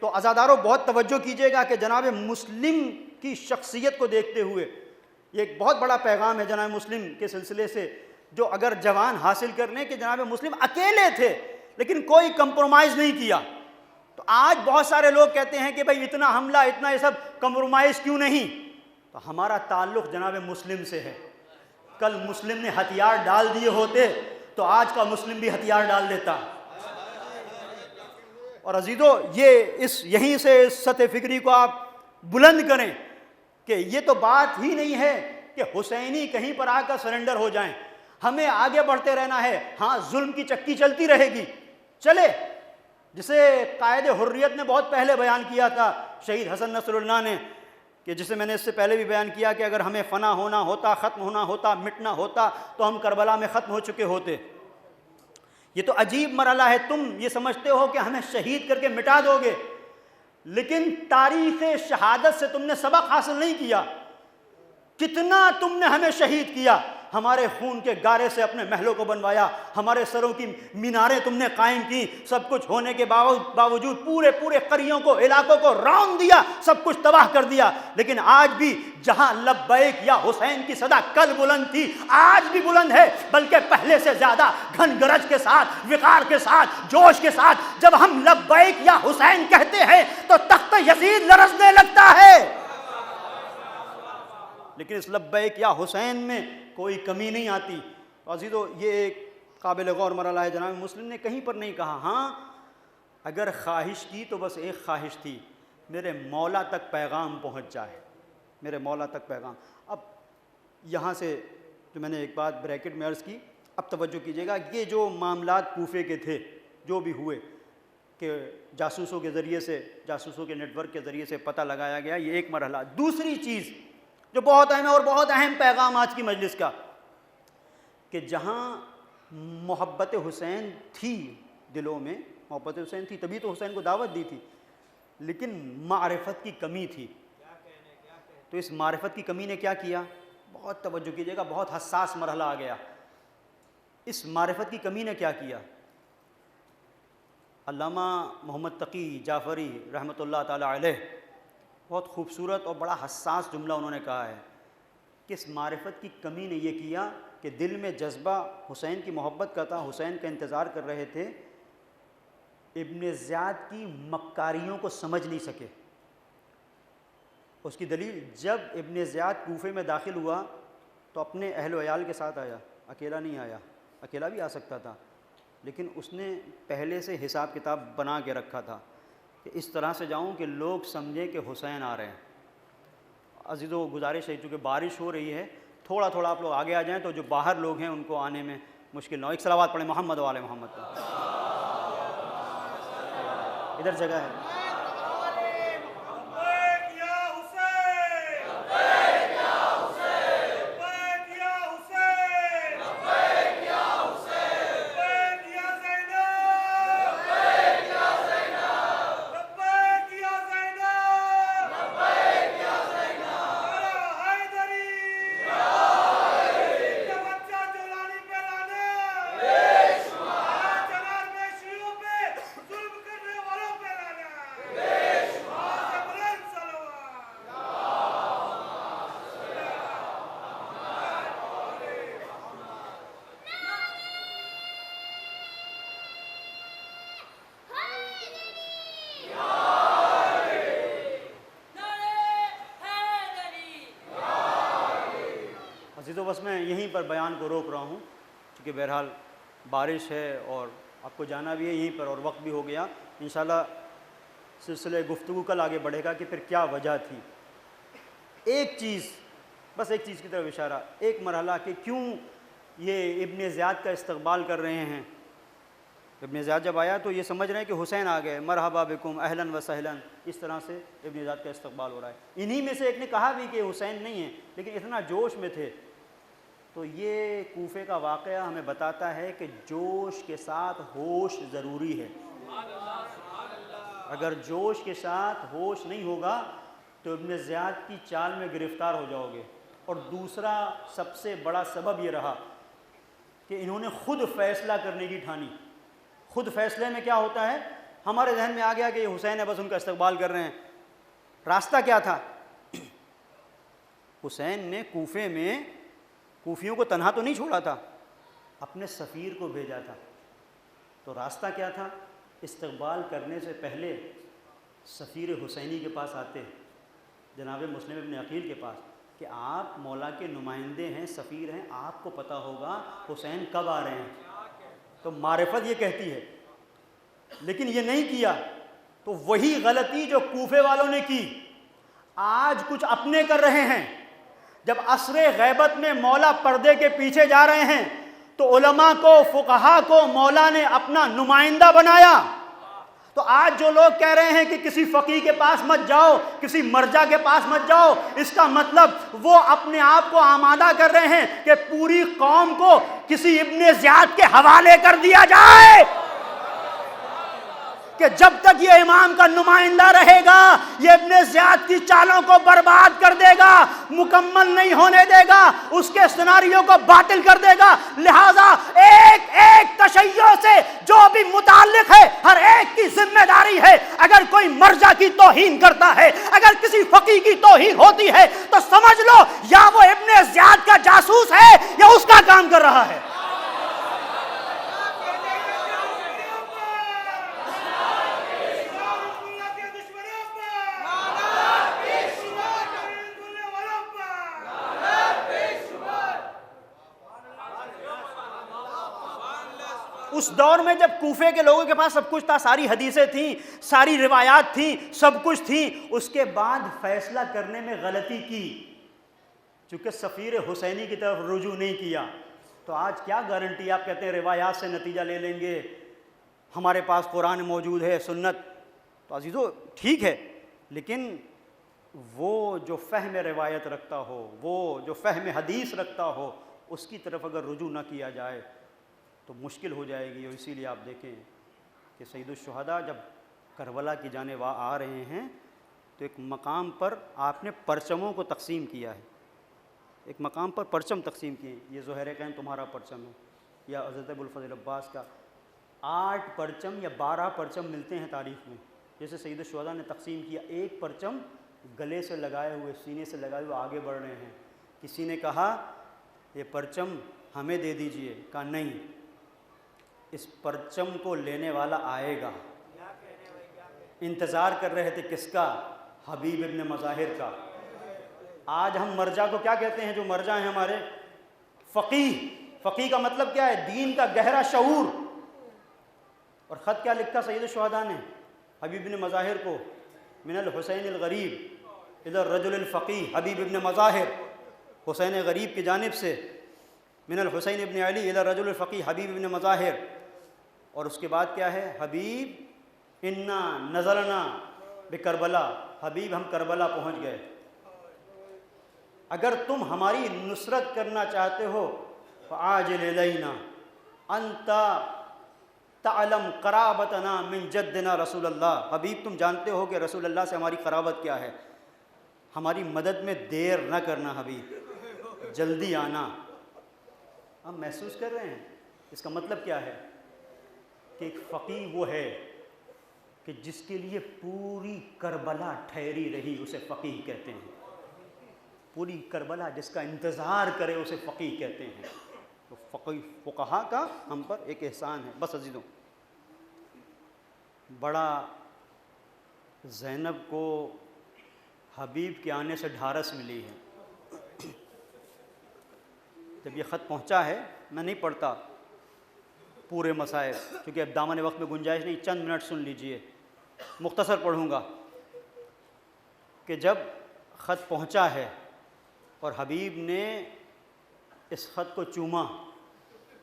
تو عزاداروں بہت توجہ کیجیے گا کہ جناب مسلم کی شخصیت کو دیکھتے ہوئے یہ ایک بہت بڑا پیغام ہے جناب مسلم کے سلسلے سے، جو اگر جوان حاصل کرنے کہ جناب مسلم اکیلے تھے لیکن کوئی کمپرومائز نہیں کیا۔ تو آج بہت سارے لوگ کہتے ہیں کہ بھئی اتنا حملہ، اتنا یہ سب کمپرومائز کیوں نہیں؟ تو ہمارا تعلق جناب مسلم سے ہے۔ کل مسلم نے ہتھیار ڈال دیے ہوتے تو آج کا مسلم بھی ہتھیار ڈال دیتا۔ اور عزیزو یہیں سے سطح فکری کو آپ بلند کریں کہ یہ تو بات ہی نہیں ہے کہ حسینی کہیں پر آ کر سرنڈر ہو جائیں، ہمیں آگے بڑھتے رہنا ہے۔ ہاں ظلم کی چکی چلتی رہے گی، چلے، جسے قائد حریت نے بہت پہلے بیان کیا تھا شہید حسن نصر اللہ نے، کہ جسے میں نے اس سے پہلے بھی بیان کیا کہ اگر ہمیں فنا ہونا ہوتا، ختم ہونا ہوتا، مٹنا ہوتا تو ہم کربلا میں ختم ہو چکے ہوتے۔ یہ تو عجیب مرحلہ ہے، تم یہ سمجھتے ہو کہ ہمیں شہید کر کے مٹا دو گے، لیکن تاریخ شہادت سے تم نے سبق حاصل نہیں کیا۔ کتنا تم نے ہمیں شہید کیا، ہمارے خون کے گارے سے اپنے محلوں کو بنوایا، ہمارے سروں کی میناریں تم نے قائم کی، سب کچھ ہونے کے باوجود پورے قریوں کو، علاقوں کو رون دیا، سب کچھ تباہ کر دیا۔ لیکن آج بھی جہاں لبیک یا حسین کی صدا کل بلند تھی، آج بھی بلند ہے، بلکہ پہلے سے زیادہ گھن گرج کے ساتھ، وقار کے ساتھ، جوش کے ساتھ۔ جب ہم لبیک یا حسین کہتے ہیں تو تخت یزید لرزنے لگتا ہے، لیکن اس لبیک یا حسین میں کوئی کمی نہیں آتی۔ عزیزو یہ ایک قابل غور مرحلہ ہے۔ جناب مسلم نے کہیں پر نہیں کہا، ہاں اگر خواہش کی تو بس ایک خواہش تھی، میرے مولا تک پیغام پہنچ جائے، میرے مولا تک پیغام۔ اب یہاں سے جو میں نے ایک بات بریکٹ میں عرض کی، اب توجہ کیجیے گا، یہ جو معاملات کوفے کے تھے، جو بھی ہوئے کہ جاسوسوں کے ذریعے سے، جاسوسوں کے نیٹ ورک کے ذریعے سے پتہ لگایا گیا، یہ ایک مرحلہ۔ دوسری چیز جو بہت اہم ہے اور بہت اہم پیغام آج کی مجلس کا، کہ جہاں محبت حسین تھی دلوں میں، محبت حسین تھی تبھی تو حسین کو دعوت دی تھی، لیکن معرفت کی کمی تھی۔ تو اس معرفت کی کمی نے کیا کیا؟ بہت توجہ کیجیے گا، بہت حساس مرحلہ آ گیا۔ اس معرفت کی کمی نے کیا کیا؟ علامہ محمد تقی جعفری رحمۃ اللہ تعالی علیہ بہت خوبصورت اور بڑا حساس جملہ انہوں نے کہا ہے کس معرفت کی کمی نے یہ کیا کہ دل میں جذبہ حسین کی محبت کا تھا، حسین کا انتظار کر رہے تھے، ابن زیاد کی مکاریوں کو سمجھ نہیں سکے۔ اس کی دلیل، جب ابن زیاد کوفے میں داخل ہوا تو اپنے اہل و عیال کے ساتھ آیا، اکیلا نہیں آیا، اکیلا بھی آ سکتا تھا، لیکن اس نے پہلے سے حساب کتاب بنا کے رکھا تھا کہ اس طرح سے جاؤں کہ لوگ سمجھیں کہ حسین آ رہے ہیں۔ عزیزو، گزارش ہے چونکہ بارش ہو رہی ہے، تھوڑا تھوڑا آپ لوگ آگے آ جائیں تو جو باہر لوگ ہیں ان کو آنے میں مشکل نہ ہو۔ ایک صلوات پڑھیں محمد و آل محمد کا۔ ادھر جگہ ہے۔ تو بس میں یہیں پر بیان کو روک رہا ہوں کیونکہ بہرحال بارش ہے اور آپ کو جانا بھی ہے یہیں پر اور وقت بھی ہو گیا۔ انشاءاللہ سلسلہ گفتگو کل آگے بڑھے گا کہ پھر کیا وجہ تھی۔ ایک چیز، بس ایک چیز کی طرف اشارہ، ایک مرحلہ کہ کیوں یہ ابن زیاد کا استقبال کر رہے ہیں۔ ابن زیاد جب آیا تو یہ سمجھ رہے ہیں کہ حسین آ گئے، مرحبا بکم اہلاً و سہلاً، اس طرح سے ابن زیاد کا استقبال ہو رہا ہے۔ انہی میں سے ایک نے کہا بھی کہ حسین نہیں ہے، لیکن اتنا جوش میں تھے۔ تو یہ کوفے کا واقعہ ہمیں بتاتا ہے کہ جوش کے ساتھ ہوش ضروری ہے۔ اگر جوش کے ساتھ ہوش نہیں ہوگا تو ابن زیاد کی چال میں گرفتار ہو جاؤ گے۔ اور دوسرا سب سے بڑا سبب یہ رہا کہ انہوں نے خود فیصلہ کرنے کی ٹھانی۔ خود فیصلے میں کیا ہوتا ہے، ہمارے ذہن میں آ گیا کہ یہ حسین ہے، بس ان کا استقبال کر رہے ہیں۔ راستہ کیا تھا؟ حسین نے کوفے میں کوفیوں کو تنہا تو نہیں چھوڑا تھا، اپنے سفیر کو بھیجا تھا۔ تو راستہ کیا تھا؟ استقبال کرنے سے پہلے سفیر حسینی کے پاس آتے، جناب مسلم ابن عقیل کے پاس، کہ آپ مولا کے نمائندے ہیں، سفیر ہیں، آپ کو پتہ ہوگا حسین کب آ رہے ہیں۔ تو معرفت یہ کہتی ہے، لیکن یہ نہیں کیا۔ تو وہی غلطی جو کوفے والوں نے کی آج کچھ اپنے کر رہے ہیں۔ جب عصر غیبت میں مولا پردے کے پیچھے جا رہے ہیں تو علماء کو، فقہا کو مولا نے اپنا نمائندہ بنایا۔ تو آج جو لوگ کہہ رہے ہیں کہ کسی فقیہ کے پاس مت جاؤ، کسی مرجع کے پاس مت جاؤ، اس کا مطلب وہ اپنے آپ کو آمادہ کر رہے ہیں کہ پوری قوم کو کسی ابن زیاد کے حوالے کر دیا جائے، کہ جب تک یہ امام کا نمائندہ رہے گا یہ ابن زیاد کی چالوں کو برباد کر دے گا، مکمل نہیں ہونے دے گا، اس کے سیناریو کو باطل کر دے گا۔ لہٰذا ایک ایک تشیع سے جو بھی متعلق ہے ہر ایک کی ذمہ داری ہے، اگر کوئی مرجع کی توہین کرتا ہے، اگر کسی فقیہ کی توہین ہوتی ہے تو سمجھ لو یا وہ ابن زیاد کا جاسوس ہے یا اس کا کام کر رہا ہے۔ اس دور میں جب کوفے کے لوگوں کے پاس سب کچھ تھا، ساری حدیثیں تھیں، ساری روایات تھیں، سب کچھ تھیں، اس کے بعد فیصلہ کرنے میں غلطی کی، چونکہ سفیر حسینی کی طرف رجوع نہیں کیا۔ تو آج کیا گارنٹی، آپ کہتے ہیں روایات سے نتیجہ لے لیں گے، ہمارے پاس قرآن موجود ہے، سنت، تو عزیزو ٹھیک ہے، لیکن وہ جو فہم روایت رکھتا ہو، وہ جو فہم حدیث رکھتا ہو، اس کی طرف اگر رجوع نہ کیا جائے تو مشکل ہو جائے گی۔ اور اسی لیے آپ دیکھیں کہ سید الشہداء جب کربلا کی جانب آ رہے ہیں تو ایک مقام پر آپ نے پرچموں کو تقسیم کیا ہے، ایک مقام پر پرچم تقسیم کیے ہیں۔ یہ زہیرقین تمہارا پرچم ہے، یا حضرت ابوالفضل عباس کا 8 پرچم یا 12 پرچم ملتے ہیں تاریخ میں۔ جیسے سید الشہداء نے تقسیم کیا، ایک پرچم گلے سے لگائے ہوئے، سینے سے لگائے ہوئے آگے بڑھ رہے ہیں، کسی نے کہا یہ پرچم ہمیں دے دیجئے، کہا نہیں، اس پرچم کو لینے والا آئے گا۔ انتظار کر رہے تھے کس کا؟ حبیب ابن مظاہر کا۔ آج ہم مرجع کو کیا کہتے ہیں؟ جو مرجع ہیں ہمارے فقیہ۔ فقیہ کا مطلب کیا ہے؟ دین کا گہرا شعور۔ اور خط کیا لکھا سید الشہداء نے حبیب ابن مظاہر کو؟ من الحسین الغریب الی الرجل الفقیہ حبیب ابن مظاہر، حسین غریب کی جانب سے من الحسین ابن علی الی الرجل الفقیہ حبیب ابن مظاہر۔ اور اس کے بعد کیا ہے؟ حبیب انا نزلنا بکربلا، حبیب ہم کربلا پہنچ گئے۔ اگر تم ہماری نصرت کرنا چاہتے ہو فعاجل الینا انت تعلم قرابتنا من جدنا رسول اللہ، حبیب تم جانتے ہو کہ رسول اللہ سے ہماری قرابت کیا ہے، ہماری مدد میں دیر نہ کرنا حبیب، جلدی آنا۔ ہم محسوس کر رہے ہیں اس کا مطلب کیا ہے؟ کہ ایک فقیہ وہ ہے کہ جس کے لیے پوری کربلا ٹھہری رہی، اسے فقیہ کہتے ہیں۔ پوری کربلا جس کا انتظار کرے اسے فقیہ کہتے ہیں۔ تو فقہا کا ہم پر ایک احسان ہے۔ بس عزیزوں، بڑا زینب کو حبیب کے آنے سے ڈھارس ملی ہے۔ جب یہ خط پہنچا ہے، میں نہیں پڑھتا پورے مسائل کیونکہ اب دامن وقت میں گنجائش نہیں، چند منٹ سن لیجئے، مختصر پڑھوں گا کہ جب خط پہنچا ہے اور حبیب نے اس خط کو چوما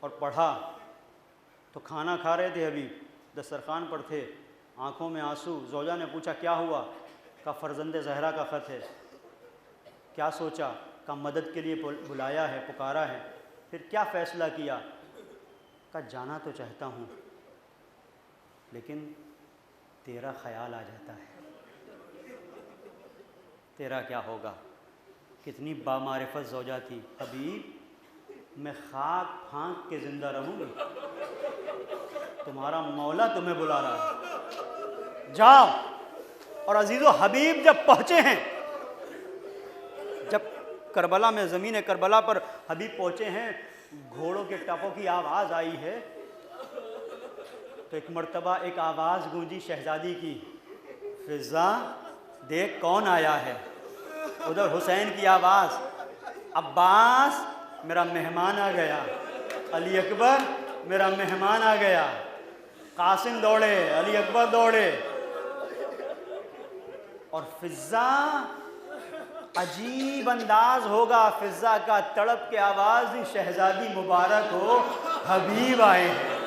اور پڑھا تو کھانا کھا رہے تھے حبیب، دسترخوان پر تھے، آنکھوں میں آنسو۔ زوجہ نے پوچھا کیا ہوا؟ کہا فرزند زہرا کا خط ہے۔ کیا سوچا؟ کہا مدد کے لیے بلایا ہے، پکارا ہے۔ پھر کیا فیصلہ کیا؟ کہا جانا تو چاہتا ہوں لیکن تیرا خیال آ جاتا ہے، تیرا کیا ہوگا؟ کتنی بامعرفت زوجہ تھی۔ حبیب میں خاک پھانک کے زندہ رہوں گی، تمہارا مولا تمہیں بلا رہا ہے، جاؤ۔ اور عزیزو حبیب جب پہنچے ہیں، جب کربلا میں زمین کربلا پر حبیب پہنچے ہیں، گھوڑوں کے ٹپوں کی آواز آئی ہے تو ایک مرتبہ ایک آواز گونجی شہزادی کی، فضا دیکھ کون آیا ہے۔ ادھر حسین کی آواز، عباس میرا مہمان آ گیا، علی اکبر میرا مہمان آ گیا۔ قاسم دوڑے، علی اکبر دوڑے، اور فضا عجیب انداز ہوگا فضا کا، تڑپ کے آواز، شہزادی مبارک ہو، حبیب آئے ہیں،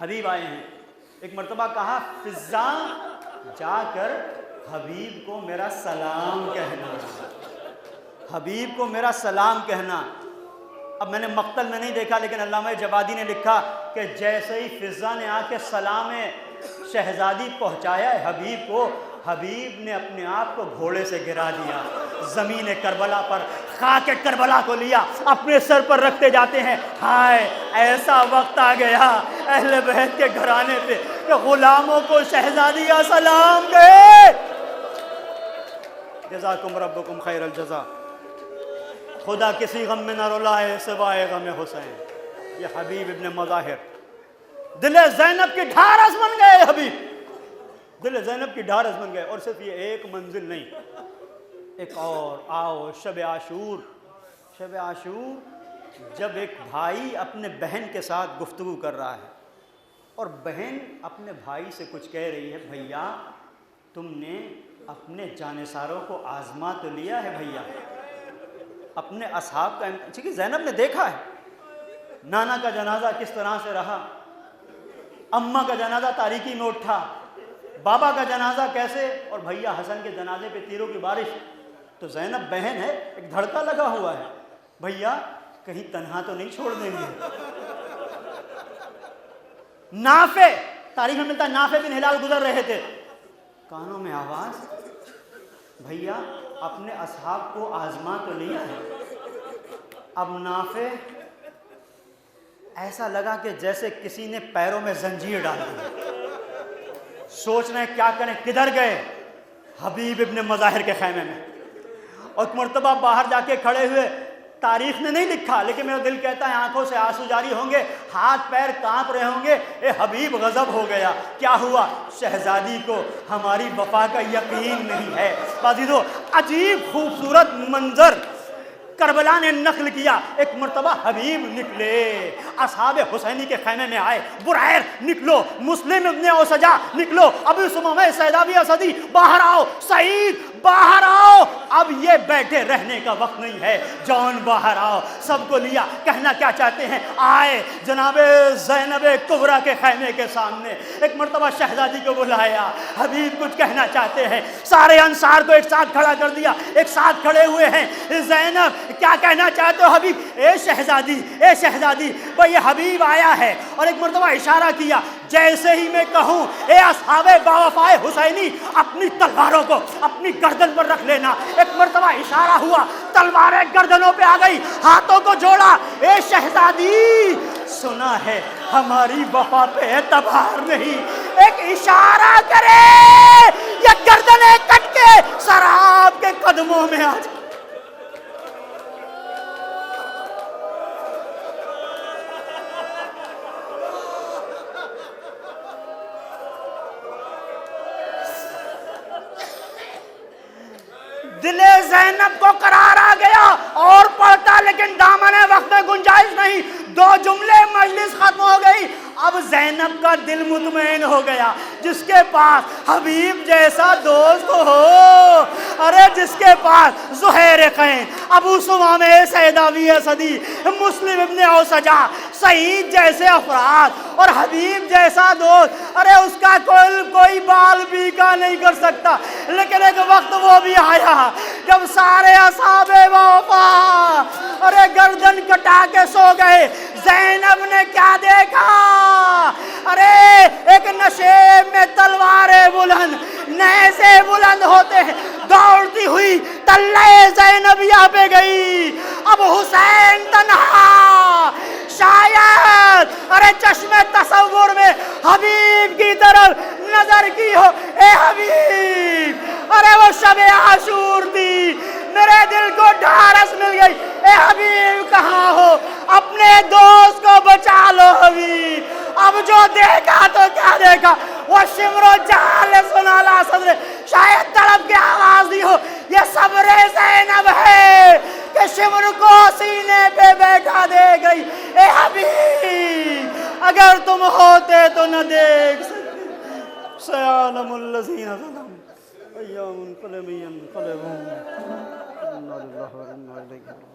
حبیب آئے ہیں۔ ایک مرتبہ کہا فضا جا کر حبیب کو میرا سلام کہنا، حبیب کو میرا سلام کہنا۔ اب میں نے مقتل میں نہیں دیکھا لیکن علامہ جوادی نے لکھا کہ جیسے ہی فضا نے آ کے سلام شہزادی پہنچایا ہے حبیب کو، حبیب نے اپنے آپ کو گھوڑے سے گرا دیا، زمین کربلا پر خاک کربلا کو لیا، اپنے سر پر رکھتے جاتے ہیں۔ ہائے ایسا وقت آ گیا اہل بیت کے گھرانے پہ کہ غلاموں کو شہزادیاں سلام گئے۔ جزاکم ربکم خیر الجزا۔ خدا کسی غم میں نہ رلائے سوائے غم حسین۔ یہ حبیب ابن مظاہر دل زینب کی ڈھارس بن گئے، حبیب دل زینب کی ڈھارس بن گئے۔ اور صرف یہ ایک منزل نہیں، ایک اور آؤ شب عاشور۔ شب عاشور جب ایک بھائی اپنے بہن کے ساتھ گفتگو کر رہا ہے اور بہن اپنے بھائی سے کچھ کہہ رہی ہے، بھیا تم نے اپنے جانثاروں کو آزما تو لیا ہے بھیا، اپنے اصحاب کا چونکہ زینب نے دیکھا ہے نانا کا جنازہ کس طرح سے رہا، اماں کا جنازہ تاریکی میں اٹھا، بابا کا جنازہ کیسے، اور بھیا حسن کے جنازے پہ تیروں کی بارش۔ تو زینب بہن ہے، ایک دھڑکا لگا ہوا ہے، بھیا کہیں تنہا تو نہیں چھوڑ دیں گے۔ نافع تاریخ میں ملتا ہے، نافع بن ہلال گزر رہے تھے، کانوں میں آواز، بھیا اپنے اصحاب کو آزما تو لیا ہے۔ اب نافع ایسا لگا کہ جیسے کسی نے پیروں میں زنجیر ڈال دی، سوچ رہے ہیں کیا کریں، کدھر گئے؟ حبیب ابن مظاہر کے خیمے میں۔ اور ایک مرتبہ باہر جا کے کھڑے ہوئے، تاریخ نے نہیں لکھا لیکن میرا دل کہتا ہے آنکھوں سے آنسو جاری ہوں گے، ہاتھ پیر کانپ رہے ہوں گے، اے حبیب غضب ہو گیا، کیا ہوا؟ شہزادی کو ہماری وفا کا یقین نہیں ہے۔ عزیزو، عجیب خوبصورت منظر کربلا نے نقل کیا۔ ایک مرتبہ حبیب نکلے، اصحاب حسینی کے خیمے میں آئے، برائر نکلو، مسلم ابن اوسجا نکلو، ابو سمامہ سیداوی اسدی باہر آؤ، سعید باہر آؤ، اب یہ بیٹھے رہنے کا وقت نہیں ہے، جان باہر آؤ۔ سب کو لیا، کہنا کیا چاہتے ہیں؟ آئے جناب زینب کبریٰ کے خیمے کے سامنے، ایک مرتبہ شہزادی کو بلایا، حبیب کچھ کہنا چاہتے ہیں، سارے انصار کو ایک ساتھ کھڑا کر دیا، ایک ساتھ کھڑے ہوئے ہیں۔ زینب کیا کہنا چاہتے ہو حبیب؟ اے شہزادی بھئی یہ حبیب آیا ہے، اور ایک مرتبہ اشارہ کیا، جیسے ہی میں کہوں اے اصحاب باوفائے حسینی اپنی تلواروں کو اپنی گردن پر رکھ لینا، ایک مرتبہ اشارہ ہوا، تلواریں گردنوں پہ آ گئی، ہاتھوں کو جوڑا، اے شہزادی سنا ہے ہماری وفا پہ اعتبار نہیں، ایک اشارہ کرے یا گردنیں کٹ کے سراب کے قدموں میں آ جائے۔ دل زینب کو قرار آ گیا، اور پڑھتا لیکن دامن وقت میں گنجائش نہیں، 2 جملے مجلس ختم ہو گئی۔ اب زینب کا دل مطمئن ہو گیا، جس کے پاس حبیب جیسا دوست ہو، ارے جس کے پاس زہیر قین، ابو سمامہ سیداوی اسدی، مسلم ابن اوسجا، سعید جیسے افراد اور حبیب جیسا دوست، ارے اس کا کوئی بال بیکا نہیں کر سکتا۔ لیکن ایک وقت وہ بھی آیا جب سارے اصحاب وفا ارے گردن کٹا کے سو گئے، زینب نے کیا دیکھا؟ ارے ایک نشیب میں تلواریں بلند، نیزے بلند ہوتے ہیں، دوڑتی ہوئی تلے زینبیہ پہ گئی۔ اب حسین تنہا، شاید ارے چشم تصور میں حبیب کی طرف نظر کی ہو، اے حبیب، ارے وہ شب عاشور تھی، میرے دل کو ڈھارس مل گئی، اے حبیب کہاں ہو؟ اپنے دوست کو بچا لو حبیب۔ اب جو دیکھا تو کیا دیکھا؟ وہ شمر و جال سنا لا صدر، شاید تڑپ کے آواز دی ہو، یہ صبر زینب ہے کہ شمر کو سینے پہ بیٹھا دے گئی۔ اے حبیب اگر تم ہوتے تو نہ دیکھ سکتے، سیعلم الذین ظلموا ایام قلم ینقلبون، انا للہ و انا الیہ راجعون۔